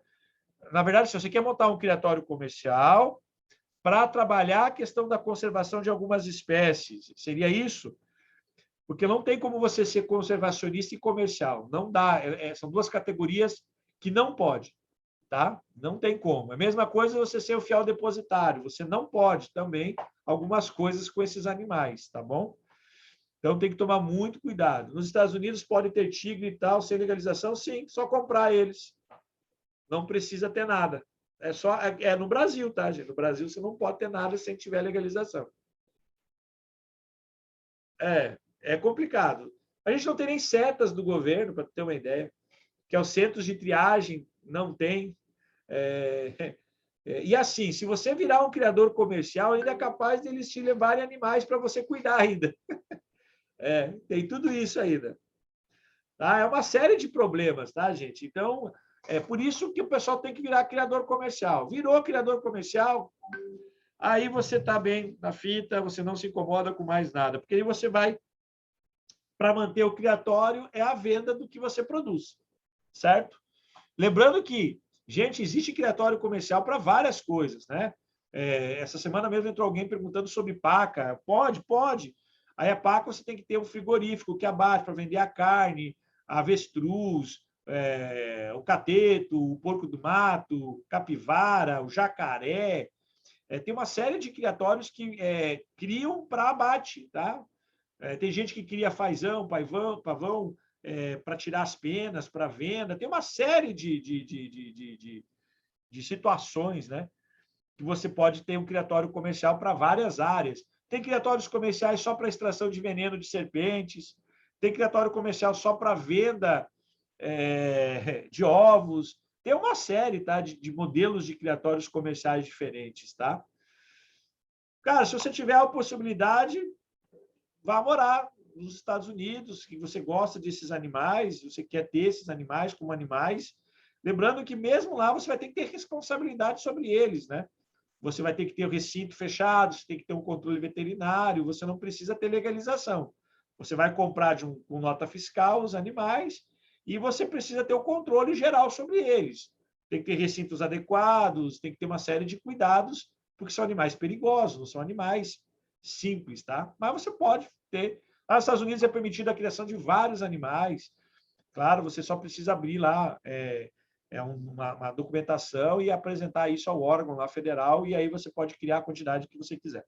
Na verdade, se você quer montar um criatório comercial para trabalhar a questão da conservação de algumas espécies, seria isso? Porque não tem como você ser conservacionista e comercial. Não dá. São duas categorias que não pode, tá? Não tem como. É a mesma coisa você ser o fiel depositário. Você não pode também algumas coisas com esses animais, tá bom? Então tem que tomar muito cuidado. Nos Estados Unidos pode ter tigre e tal, sem legalização, sim, só comprar eles. Não precisa ter nada. É no Brasil, tá, gente? No Brasil você não pode ter nada sem tiver legalização. É complicado. A gente não tem nem setas do governo, para ter uma ideia, que é os centros de triagem, não tem. E assim, se você virar um criador comercial, ainda é capaz de eles te levarem animais para você cuidar ainda. Tem tudo isso ainda. Tá? É uma série de problemas, tá, gente? Então, é por isso que o pessoal tem que virar criador comercial. Virou criador comercial, aí você está bem na fita, você não se incomoda com mais nada, porque aí você vai, para manter o criatório, é a venda do que você produz, certo? Lembrando que, gente, existe criatório comercial para várias coisas, né? Essa semana mesmo entrou alguém perguntando sobre paca. Pode, pode. Aí a paca você tem que ter um frigorífico que abate para vender a carne, a avestruz, o cateto, o porco do mato, capivara, o jacaré. Tem uma série de criatórios que criam para abate, tá? Tem gente que cria fazão, pavão para tirar as penas, para venda. Tem uma série de situações, né? Que você pode ter um criatório comercial para várias áreas. Tem criatórios comerciais só para extração de veneno de serpentes, tem criatório comercial só para venda de ovos. Tem uma série, tá, de modelos de criatórios comerciais diferentes, tá? Cara, se você tiver a possibilidade, vá morar nos Estados Unidos, que você gosta desses animais, você quer ter esses animais como animais. Lembrando que mesmo lá você vai ter que ter responsabilidade sobre eles, né? Você vai ter que ter o recinto fechado, você tem que ter um controle veterinário, você não precisa ter legalização. Você vai comprar com nota fiscal os animais e você precisa ter o controle geral sobre eles. Tem que ter recintos adequados, tem que ter uma série de cuidados, porque são animais perigosos, não são animais simples, tá? Mas você pode ter. Lá nos Estados Unidos é permitida a criação de vários animais. Claro, você só precisa abrir lá uma documentação e apresentar isso ao órgão lá federal, e aí você pode criar a quantidade que você quiser.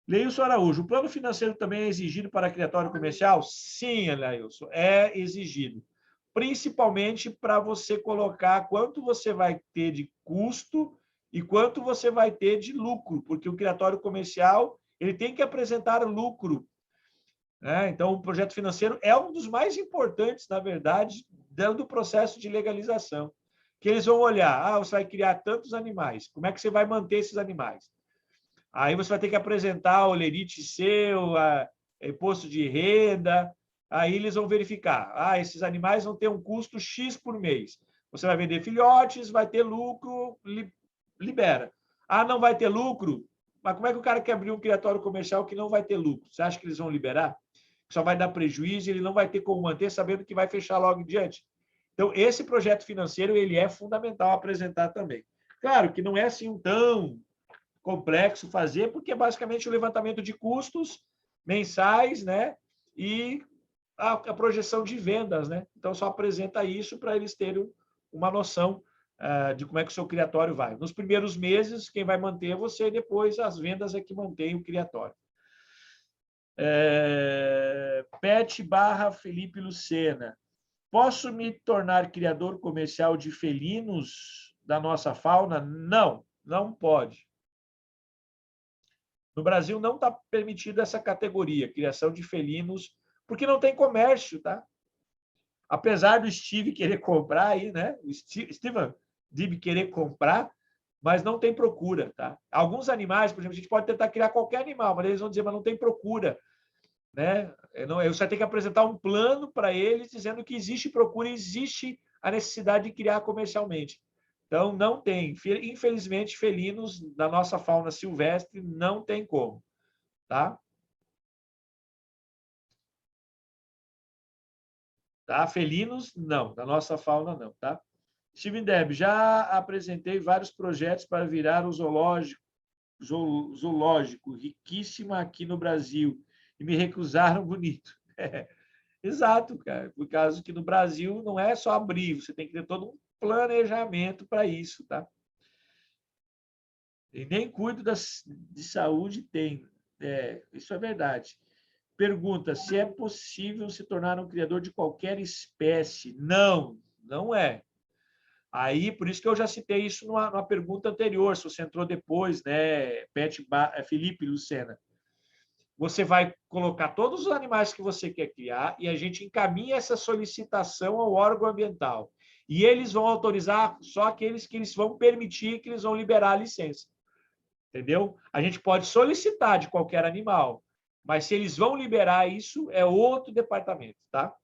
Leilson Araújo, o plano financeiro também é exigido para criatório comercial? Sim, Leilson, é exigido. Principalmente para você colocar quanto você vai ter de custo e quanto você vai ter de lucro, porque o criatório comercial ele tem que apresentar lucro. Né? Então, o projeto financeiro é um dos mais importantes, na verdade, do processo de legalização. Que eles vão olhar, você vai criar tantos animais, como é que você vai manter esses animais? Aí você vai ter que apresentar o lerite seu, imposto de renda, aí eles vão verificar, esses animais vão ter um custo X por mês. Você vai vender filhotes, vai ter lucro, libera. Não vai ter lucro? Mas como é que o cara quer abrir um criatório comercial que não vai ter lucro? Você acha que eles vão liberar? Só vai dar prejuízo, ele não vai ter como manter, sabendo que vai fechar logo em diante. Então, esse projeto financeiro ele é fundamental apresentar também. Claro que não é assim tão complexo fazer, porque é basicamente o levantamento de custos mensais, né? E a projeção de vendas, né? Então, só apresenta isso para eles terem uma noção de como é que o seu criatório vai. Nos primeiros meses, quem vai manter é você, depois as vendas é que mantém o criatório. Pet / Felipe Lucena. Posso me tornar criador comercial de felinos da nossa fauna? Não, não pode. No Brasil não está permitida essa categoria, criação de felinos, porque não tem comércio, tá? Apesar do Steve querer comprar aí, né? O Steven Dib querer comprar, mas não tem procura, tá? Alguns animais, por exemplo, a gente pode tentar criar qualquer animal, mas eles vão dizer, mas não tem procura, né? Você tem que apresentar um plano para eles dizendo que existe procura, existe a necessidade de criar comercialmente. Então, não tem. Infelizmente, felinos da nossa fauna silvestre não tem como, tá? Tá? Felinos, não. Da nossa fauna, não, tá? Steven Deb, já apresentei vários projetos para virar um zoológico riquíssimo aqui no Brasil e me recusaram bonito. Exato, cara. Por causa que no Brasil não é só abrir, você tem que ter todo um planejamento para isso, tá? E nem cuido de saúde tem. Isso é verdade. Pergunta se é possível se tornar um criador de qualquer espécie. Não, não é. Aí, por isso que eu já citei isso numa pergunta anterior, se você entrou depois, né, Felipe Lucena. Você vai colocar todos os animais que você quer criar e a gente encaminha essa solicitação ao órgão ambiental. E eles vão autorizar só aqueles que eles vão permitir, que eles vão liberar a licença. Entendeu? A gente pode solicitar de qualquer animal, mas se eles vão liberar isso, é outro departamento, tá?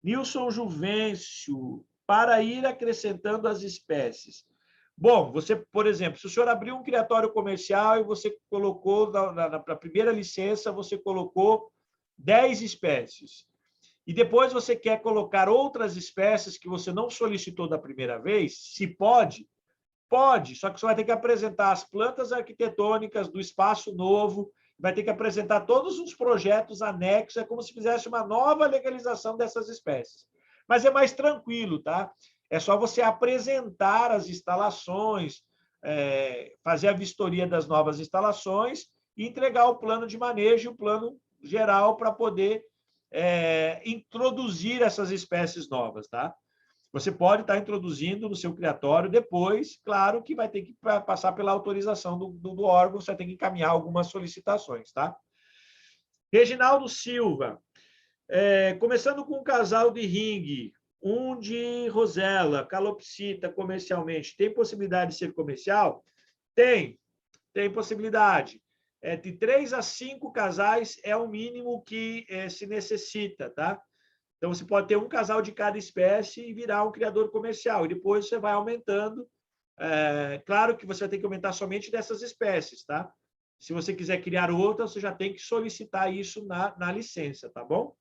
Nilson Juvencio, para ir acrescentando as espécies. Bom, você, por exemplo, se o senhor abriu um criatório comercial e você colocou, na primeira licença, você colocou 10 espécies, e depois você quer colocar outras espécies que você não solicitou da primeira vez, se pode, pode, só que você vai ter que apresentar as plantas arquitetônicas do espaço novo, vai ter que apresentar todos os projetos anexos, é como se fizesse uma nova legalização dessas espécies. Mas é mais tranquilo, tá? É só você apresentar as instalações, fazer a vistoria das novas instalações e entregar o plano de manejo, o plano geral para poder introduzir essas espécies novas, tá? Você pode estar introduzindo no seu criatório, depois, claro que vai ter que passar pela autorização do órgão, você vai ter que encaminhar algumas solicitações, tá? Reginaldo Silva, começando com um casal de ringue, um de rosela, calopsita comercialmente, tem possibilidade de ser comercial? Tem possibilidade. De 3 a 5 casais é o mínimo que se necessita, tá? Então, você pode ter um casal de cada espécie e virar um criador comercial. E depois você vai aumentando. Claro que você vai ter que aumentar somente dessas espécies, tá? Se você quiser criar outras, você já tem que solicitar isso na licença, tá bom?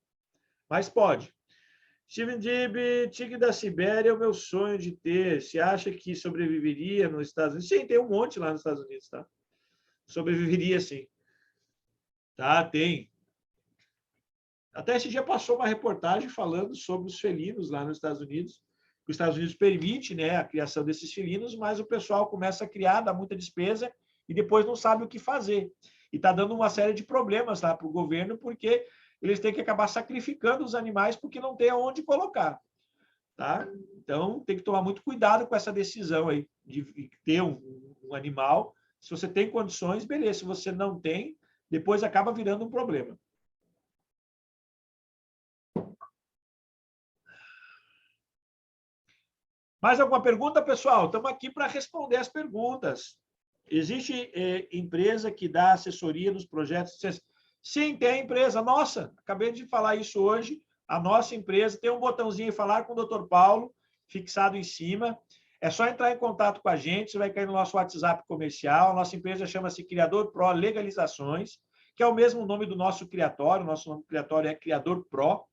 Mas pode. Steven Dib, tigre da Sibéria é o meu sonho de ter. Você acha que sobreviveria nos Estados Unidos? Sim, tem um monte lá nos Estados Unidos, tá? Sobreviveria, sim. Tá, tem. Até esse dia passou uma reportagem falando sobre os felinos lá nos Estados Unidos. Os Estados Unidos permite, né, a criação desses felinos, mas o pessoal começa a criar, dá muita despesa e depois não sabe o que fazer. E está dando uma série de problemas lá para o governo, porque eles têm que acabar sacrificando os animais porque não tem aonde colocar. Tá? Então, tem que tomar muito cuidado com essa decisão aí de ter um animal. Se você tem condições, beleza. Se você não tem, depois acaba virando um problema. Mais alguma pergunta, pessoal? Estamos aqui para responder as perguntas. Existe empresa que dá assessoria nos projetos? Sim, tem empresa. Nossa, acabei de falar isso hoje. A nossa empresa tem um botãozinho falar com o Dr. Paulo, fixado em cima. É só entrar em contato com a gente, você vai cair no nosso WhatsApp comercial. A nossa empresa chama-se Criador Pro Legalizações, que é o mesmo nome do nosso criatório. O nosso nome do criatório é Criador Pro.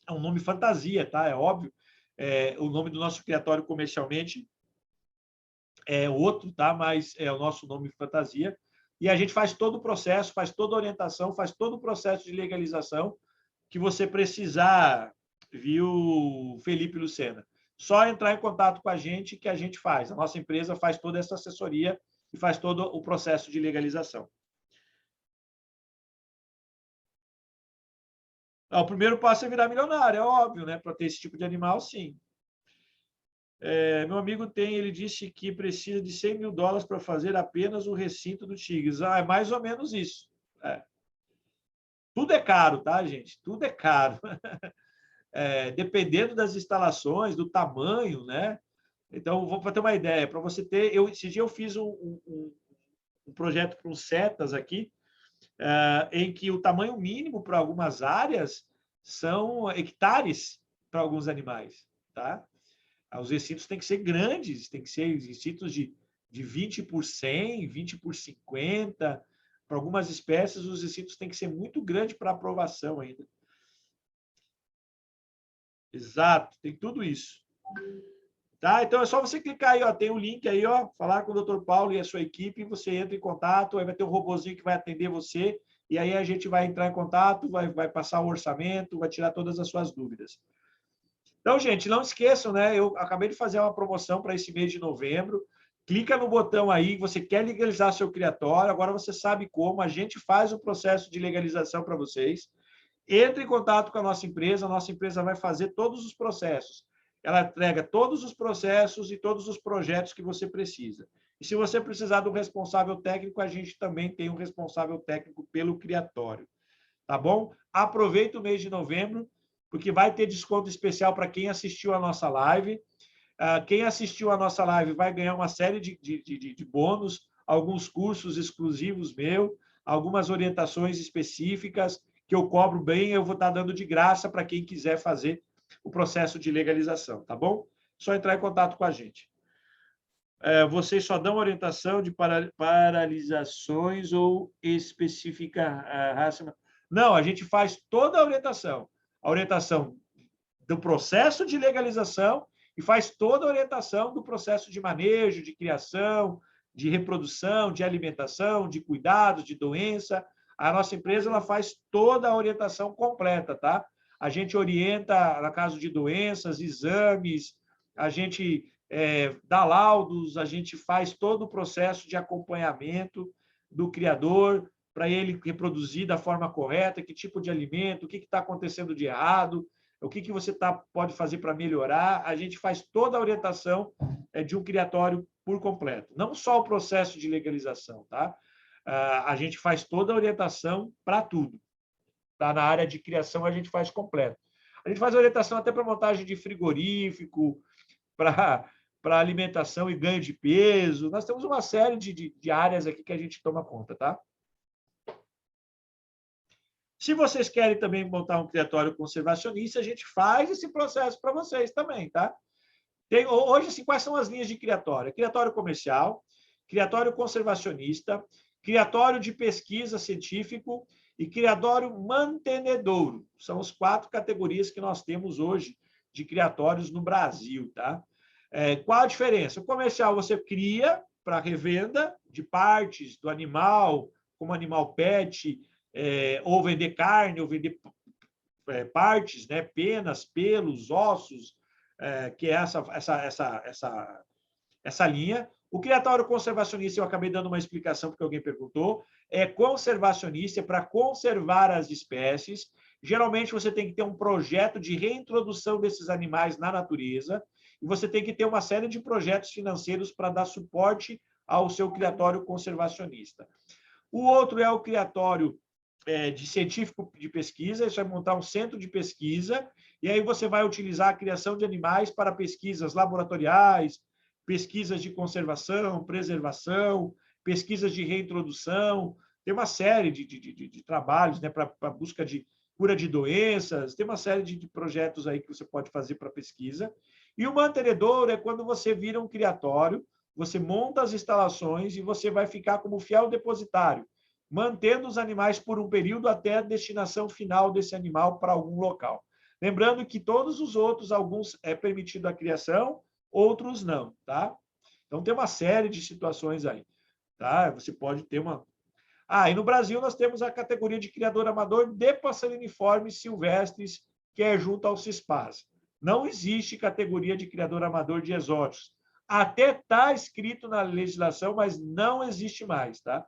É um nome fantasia, tá? É óbvio. O nome do nosso criatório comercialmente é outro, tá? Mas é o nosso nome fantasia. e a gente faz todo o processo, faz toda a orientação, faz todo o processo de legalização que você precisar, viu, Felipe Lucena? Só entrar em contato com a gente que a gente faz. A nossa empresa faz toda essa assessoria e faz todo o processo de legalização. O primeiro passo é virar milionário, é óbvio, né? Para ter esse tipo de animal, sim. Meu amigo ele disse que precisa de 100 mil dólares para fazer apenas o recinto do Tigres. É mais ou menos isso. Tudo é caro, tá, gente? Tudo é caro. Dependendo das instalações, do tamanho, né? Então, vou ter uma ideia. Para você ter... esse dia eu fiz um projeto com setas aqui, em que o tamanho mínimo para algumas áreas são hectares para alguns animais, tá? Os recintos têm que ser grandes, tem que ser recintos de 20 por 100, 20 por 50. Para algumas espécies, os recintos têm que ser muito grandes para aprovação ainda. Exato, tem tudo isso. Tá? Então, é só você clicar aí, ó, tem um link aí, ó, falar com o Dr. Paulo e a sua equipe, você entra em contato, aí vai ter um robozinho que vai atender você, e aí a gente vai entrar em contato, vai passar o orçamento, vai tirar todas as suas dúvidas. Então, gente, não esqueçam, né? Eu acabei de fazer uma promoção para esse mês de novembro. Clica no botão aí, você quer legalizar seu criatório, agora você sabe como, a gente faz o processo de legalização para vocês. Entre em contato com a nossa empresa vai fazer todos os processos. Ela entrega todos os processos e todos os projetos que você precisa. E se você precisar do responsável técnico, a gente também tem um responsável técnico pelo criatório. Tá bom? Aproveita o mês de novembro, porque vai ter desconto especial para quem assistiu a nossa live. Quem assistiu a nossa live vai ganhar uma série de bônus, alguns cursos exclusivos meu, algumas orientações específicas que eu cobro bem, eu vou estar dando de graça para quem quiser fazer o processo de legalização, tá bom? Só entrar em contato com a gente. Vocês só dão orientação de paralisações ou específica raça? Não, a gente faz toda a orientação do processo de legalização e faz toda a orientação do processo de manejo, de criação, de reprodução, de alimentação, de cuidados, de doença. A nossa empresa ela faz toda a orientação completa, tá? A gente orienta no caso de doenças, exames, a gente dá laudos, a gente faz todo o processo de acompanhamento do criador para ele reproduzir da forma correta, que tipo de alimento, o que está acontecendo de errado, o que você pode fazer para melhorar. A gente faz toda a orientação de um criatório por completo. Não só o processo de legalização, tá? A gente faz toda a orientação para tudo. Tá? Na área de criação, a gente faz completo. A gente faz orientação até para montagem de frigorífico, para alimentação e ganho de peso. Nós temos uma série de áreas aqui que a gente toma conta, tá? Se vocês querem também montar um criatório conservacionista, a gente faz esse processo para vocês também, tá? Hoje, assim, quais são as linhas de criatório? Criatório comercial, criatório conservacionista, criatório de pesquisa científico e criatório mantenedouro. São as 4 categorias que nós temos hoje de criatórios no Brasil, tá? Qual a diferença? O comercial você cria para revenda de partes do animal, como animal pet, ou vender carne, ou vender partes, né? Penas, pelos, ossos, que é essa linha. O criatório conservacionista, eu acabei dando uma explicação porque alguém perguntou, é conservacionista, é para conservar as espécies. Geralmente, você tem que ter um projeto de reintrodução desses animais na natureza e você tem que ter uma série de projetos financeiros para dar suporte ao seu criatório conservacionista. O outro é o criatório de científico de pesquisa, isso vai montar um centro de pesquisa, e aí você vai utilizar a criação de animais para pesquisas laboratoriais, pesquisas de conservação, preservação, pesquisas de reintrodução, tem uma série de trabalhos, né, para busca de cura de doenças, tem uma série de projetos aí que você pode fazer para pesquisa. E o mantenedouro é quando você vira um criatório, você monta as instalações e você vai ficar como fiel depositário, mantendo os animais por um período até a destinação final desse animal para algum local. Lembrando que todos os outros, alguns é permitido a criação, outros não, tá? Então, tem uma série de situações aí, tá? Você pode ter Ah, e no Brasil nós temos a categoria de criador amador de passeriniformes silvestres, que é junto ao CISPAS. Não existe categoria de criador amador de exóticos. Até está escrito na legislação, mas não existe mais, tá?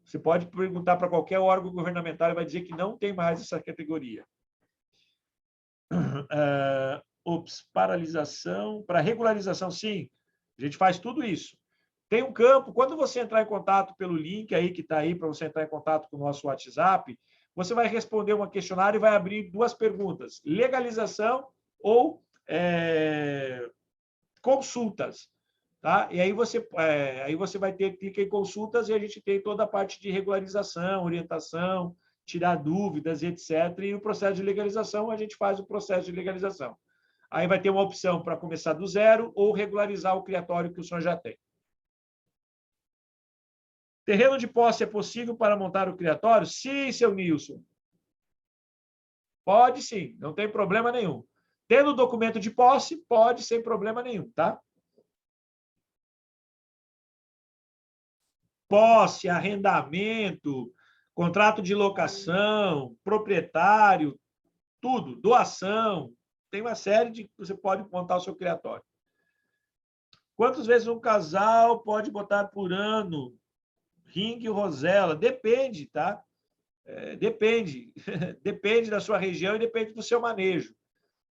Você pode perguntar para qualquer órgão governamental e vai dizer que não tem mais essa categoria. Paralisação. Para regularização, sim. A gente faz tudo isso. Tem um campo, quando você entrar em contato pelo link aí que está aí para você entrar em contato com o nosso WhatsApp, você vai responder um questionário e vai abrir duas perguntas: legalização ou consultas. Tá? E aí você vai ter, clica em consultas e a gente tem toda a parte de regularização, orientação, tirar dúvidas, etc. E o processo de legalização, a gente faz o processo de legalização. Aí vai ter uma opção para começar do zero ou regularizar o criatório que o senhor já tem. Terreno de posse é possível para montar o criatório? Sim, seu Nilson. Pode sim, não tem problema nenhum. Tendo o documento de posse, pode sem problema nenhum, tá? Posse, arrendamento, contrato de locação, proprietário, tudo, doação. Tem uma série de que você pode montar o seu criatório. Quantas vezes um casal pode botar por ano? Ringue e rosela? Depende, tá? Depende. Depende da sua região e depende do seu manejo.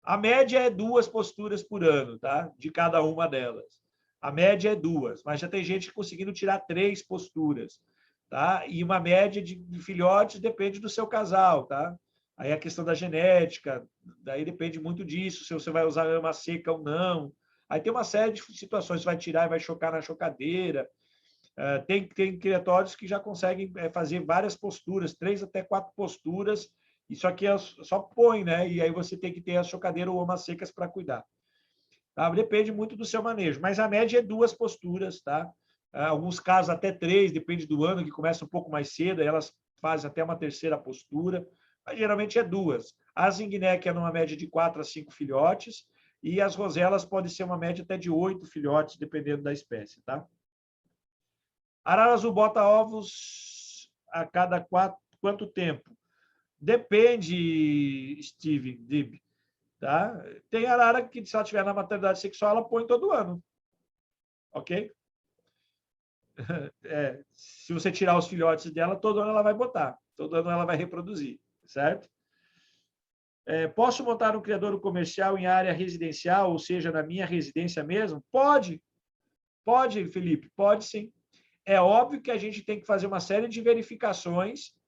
A média é 2 posturas por ano, tá? De cada uma delas. A média é 2, mas já tem gente conseguindo tirar 3 posturas, tá? E uma média de filhotes depende do seu casal, tá? Aí a questão da genética, daí depende muito disso, se você vai usar ama seca ou não. Aí tem uma série de situações, você vai tirar e vai chocar na chocadeira. Tem criatórios que já conseguem fazer várias posturas, 3 até 4 posturas. Isso aqui só põe, né? E aí você tem que ter a chocadeira ou amas secas para cuidar. Tá? Depende muito do seu manejo, mas a média é 2 posturas, tá? Alguns casos até 3, depende do ano, que começa um pouco mais cedo, aí elas fazem até uma terceira postura, mas geralmente é 2. A ringneck é numa média de 4 a 5 filhotes, e as roselas podem ser uma média até de 8 filhotes, dependendo da espécie, tá? Arara azul bota ovos a cada quanto tempo? Depende, Steve Dib. Tá? Tem arara que, se ela estiver na maternidade sexual, ela põe todo ano. Ok? Se você tirar os filhotes dela, todo ano ela vai botar. Todo ano ela vai reproduzir. Certo? Posso montar um criadouro comercial em área residencial, ou seja, na minha residência mesmo? Pode. Pode, Felipe. Pode sim. É óbvio que a gente tem que fazer uma série de verificações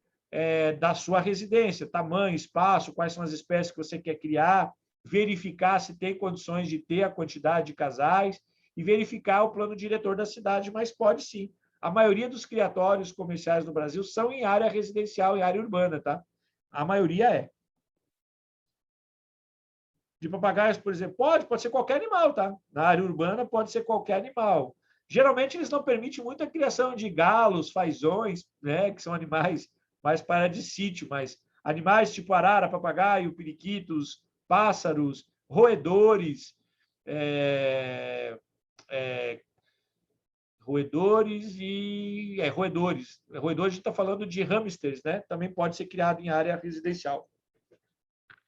da sua residência, tamanho, espaço, quais são as espécies que você quer criar, verificar se tem condições de ter a quantidade de casais e verificar o plano diretor da cidade, mas pode sim. A maioria dos criatórios comerciais no Brasil são em área residencial, em área urbana, tá? A maioria é. De papagaios, por exemplo, pode ser qualquer animal, tá? Na área urbana pode ser qualquer animal. Geralmente eles não permitem muito a criação de galos, fazões, né, que são animais mais para de sítio, mas animais tipo arara, papagaio, periquitos, pássaros, roedores, roedores e roedores. Roedores a gente está falando de hamsters, né? Também pode ser criado em área residencial.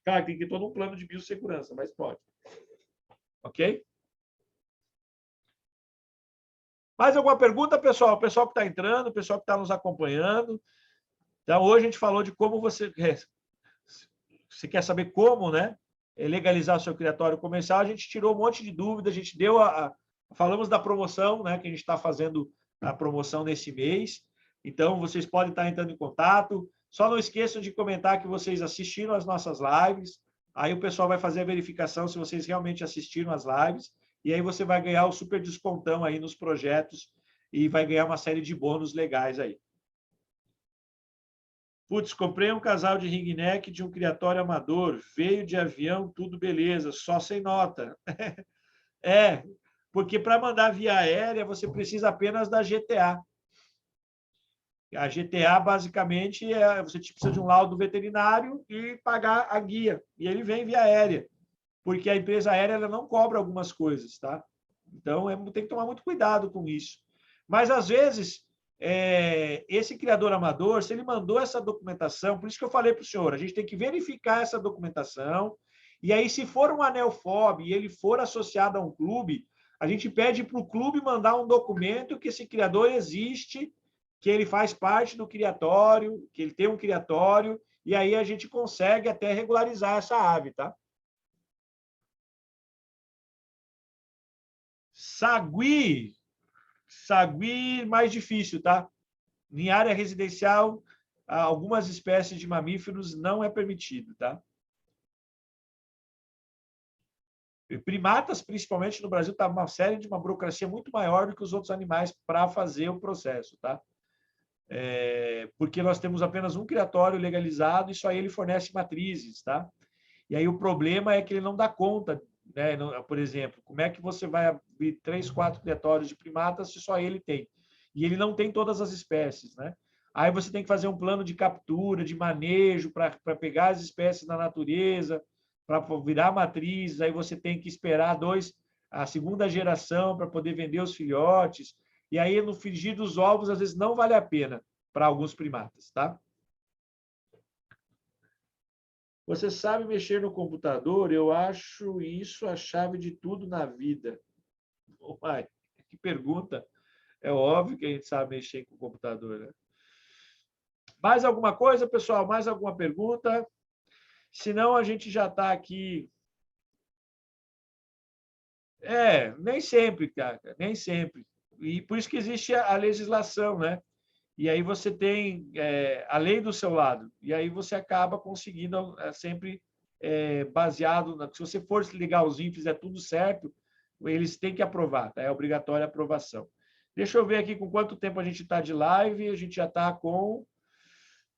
Claro, tem que ter todo um plano de biossegurança, mas pode. Ok? Mais alguma pergunta, pessoal? O pessoal que está entrando, o pessoal que está nos acompanhando. Então, hoje a gente falou de como você quer saber como, né? Legalizar o seu criatório comercial. A gente tirou um monte de dúvidas, a gente deu falamos da promoção, né? Que a gente está fazendo a promoção nesse mês. Então, vocês podem estar entrando em contato. Só não esqueçam de comentar que vocês assistiram às nossas lives. Aí o pessoal vai fazer a verificação se vocês realmente assistiram às lives. E aí você vai ganhar o super descontão aí nos projetos e vai ganhar uma série de bônus legais aí. Putz, comprei um casal de ringneck de um criatório amador, veio de avião, tudo beleza, só sem nota. Porque para mandar via aérea você precisa apenas da GTA. A GTA, basicamente, você precisa de um laudo veterinário e pagar a guia. E ele vem via aérea, porque a empresa aérea ela não cobra algumas coisas, tá? Então, tem que tomar muito cuidado com isso. Mas, às vezes, esse criador amador, se ele mandou essa documentação, por isso que eu falei para o senhor, a gente tem que verificar essa documentação, e aí, se for um ANELFOB e ele for associado a um clube, a gente pede para o clube mandar um documento que esse criador existe, que ele faz parte do criatório, que ele tem um criatório, e aí a gente consegue até regularizar essa ave, tá? Sagui, mais difícil, tá? Em área residencial, algumas espécies de mamíferos não é permitido, tá? Primatas, principalmente no Brasil, está uma burocracia muito maior do que os outros animais para fazer o processo, tá? Porque nós temos apenas um criatório legalizado e só ele fornece matrizes, tá? E aí o problema é que ele não dá conta, né? Por exemplo, como é que você vai abrir 3, 4 criatórios de primatas se só ele tem? E ele não tem todas as espécies, né? Aí você tem que fazer um plano de captura, de manejo para pegar as espécies na natureza, para virar matrizes, aí você tem que esperar a segunda geração para poder vender os filhotes, e aí no frigir dos ovos, às vezes não vale a pena para alguns primatas, tá? Você sabe mexer no computador? Eu acho isso a chave de tudo na vida. Oh, pai, que pergunta. É óbvio que a gente sabe mexer com o computador, né? Mais alguma coisa, pessoal? Mais alguma pergunta? Senão a gente já está aqui. Nem sempre, cara, nem sempre. E por isso que existe a legislação, né? E aí você tem a lei do seu lado. E aí você acaba conseguindo sempre baseado. Se você for legalzinho, fizer tudo certo, eles têm que aprovar, tá? É obrigatória a aprovação. Deixa eu ver aqui com quanto tempo a gente está de live. A gente já está com.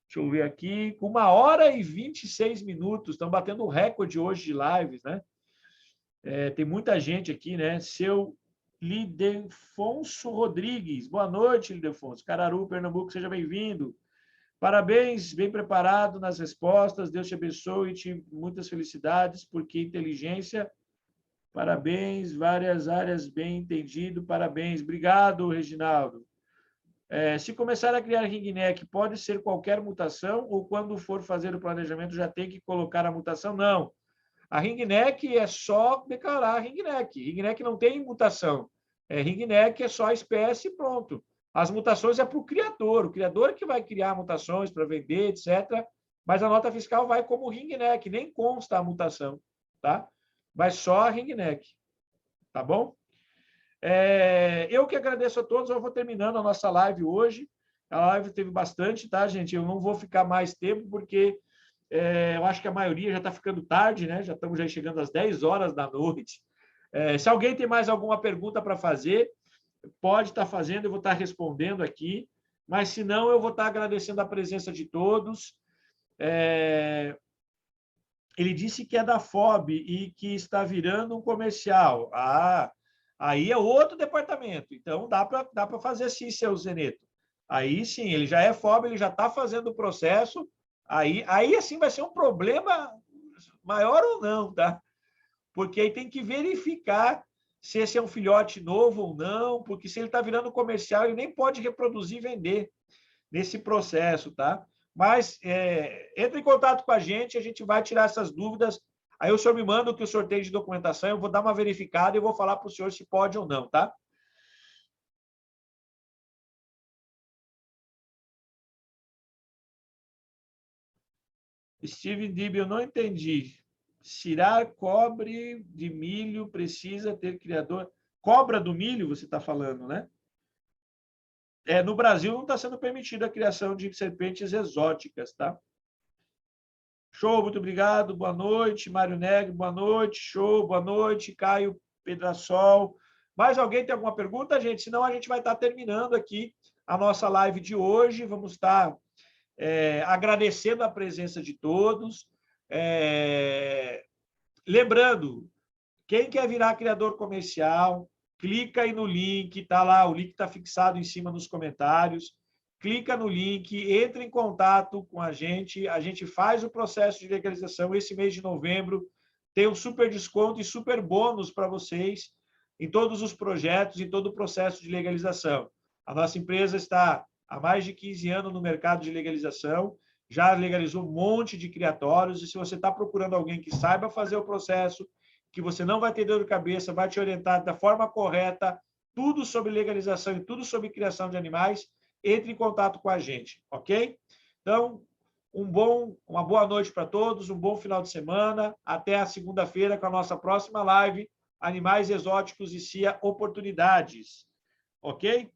Deixa eu ver aqui, com 1h26. Estão batendo um recorde hoje de lives, né? Tem muita gente aqui, né? Seu Lidefonso Rodrigues. Boa noite, Lidefonso. Cararu, Pernambuco, seja bem-vindo. Parabéns, bem preparado nas respostas. Deus te abençoe e te muitas felicidades, porque inteligência. Parabéns, várias áreas bem entendido. Parabéns. Obrigado, Reginaldo. Se começar a criar ringneck, pode ser qualquer mutação ou quando for fazer o planejamento já tem que colocar a mutação? Não. A ringneck é só declarar a ringneck. Ringneck não tem mutação. Ringneck é só a espécie e pronto. As mutações é para o criador que vai criar mutações para vender, etc. Mas a nota fiscal vai como ringneck, nem consta a mutação, tá? Vai só a ringneck, tá bom? Eu que agradeço a todos, eu vou terminando a nossa live hoje. A live teve bastante, tá, gente? Eu não vou ficar mais tempo, porque eu acho que a maioria já está ficando tarde, né? Já estamos chegando às 10 horas da noite. Se alguém tem mais alguma pergunta para fazer, pode estar fazendo, eu vou estar respondendo aqui. Mas, se não, eu vou estar agradecendo a presença de todos. Ele disse que é da FOB e que está virando um comercial. Aí é outro departamento. Então, dá para fazer sim, seu Zeneto. Aí sim, ele já é FOB, ele já está fazendo o processo. Aí assim vai ser um problema maior ou não, tá? Porque aí tem que verificar se esse é um filhote novo ou não, porque se ele está virando comercial, ele nem pode reproduzir e vender nesse processo, tá? Mas entre em contato com a gente vai tirar essas dúvidas. Aí o senhor me manda o que o senhor tem de documentação, eu vou dar uma verificada e vou falar para o senhor se pode ou não, tá? Steven Dib, eu não entendi. Cirar cobre de milho precisa ter criador. Cobra do milho, você está falando, né? No Brasil não está sendo permitida a criação de serpentes exóticas, tá? Show, muito obrigado. Boa noite, Mário Negro. Boa noite, show. Boa noite, Caio Pedrasol. Mais alguém tem alguma pergunta, gente? Senão a gente vai estar terminando aqui a nossa live de hoje. Vamos estar agradecendo a presença de todos. Lembrando, quem quer virar criador comercial, clica aí no link, tá lá, o link está fixado em cima nos comentários. Clica no link, entre em contato com a gente faz o processo de legalização. Esse mês de novembro tem um super desconto e super bônus para vocês em todos os projetos, em todo o processo de legalização. A nossa empresa está há mais de 15 anos no mercado de legalização, já legalizou um monte de criatórios, e se você está procurando alguém que saiba fazer o processo, que você não vai ter dor de cabeça, vai te orientar da forma correta, tudo sobre legalização e tudo sobre criação de animais, entre em contato com a gente, ok? Então, uma boa noite para todos, um bom final de semana, até a segunda-feira com a nossa próxima live, Animais Exóticos e CIA Oportunidades, ok?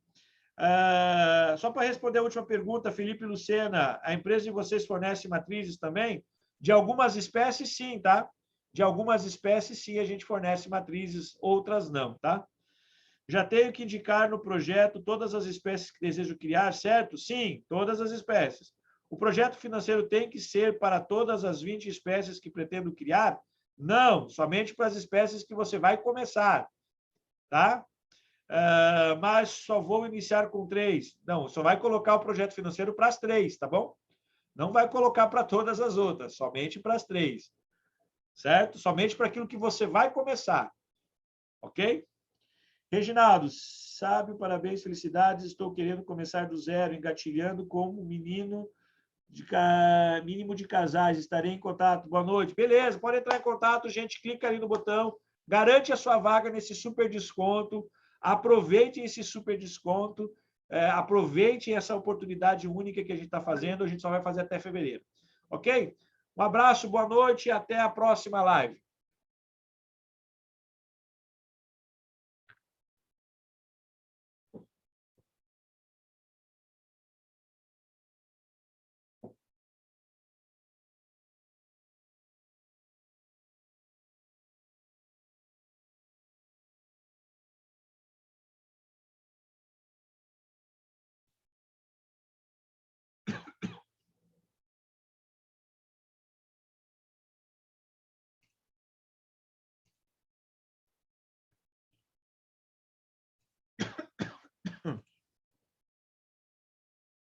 Só para responder a última pergunta, Felipe Lucena, a empresa de vocês fornece matrizes também? De algumas espécies, sim, tá? De algumas espécies, sim, a gente fornece matrizes, outras não, tá? Já tenho que indicar no projeto todas as espécies que desejo criar, certo? Sim, todas as espécies. O projeto financeiro tem que ser para todas as 20 espécies que pretendo criar? Não, somente para as espécies que você vai começar, tá? Mas só vou iniciar com 3. Não, só vai colocar o projeto financeiro para as 3, tá bom? Não vai colocar para todas as outras, somente para as 3, certo? Somente para aquilo que você vai começar, ok? Reginaldo, sábio, parabéns, felicidades. Estou querendo começar do zero, engatilhando como mínimo de casais. Estarei em contato. Boa noite. Beleza, pode entrar em contato, gente. Clica ali no botão, garante a sua vaga nesse super desconto. Aproveitem esse super desconto. Aproveitem essa oportunidade única que a gente está fazendo. A gente só vai fazer até fevereiro. Ok? Um abraço, boa noite e até a próxima live.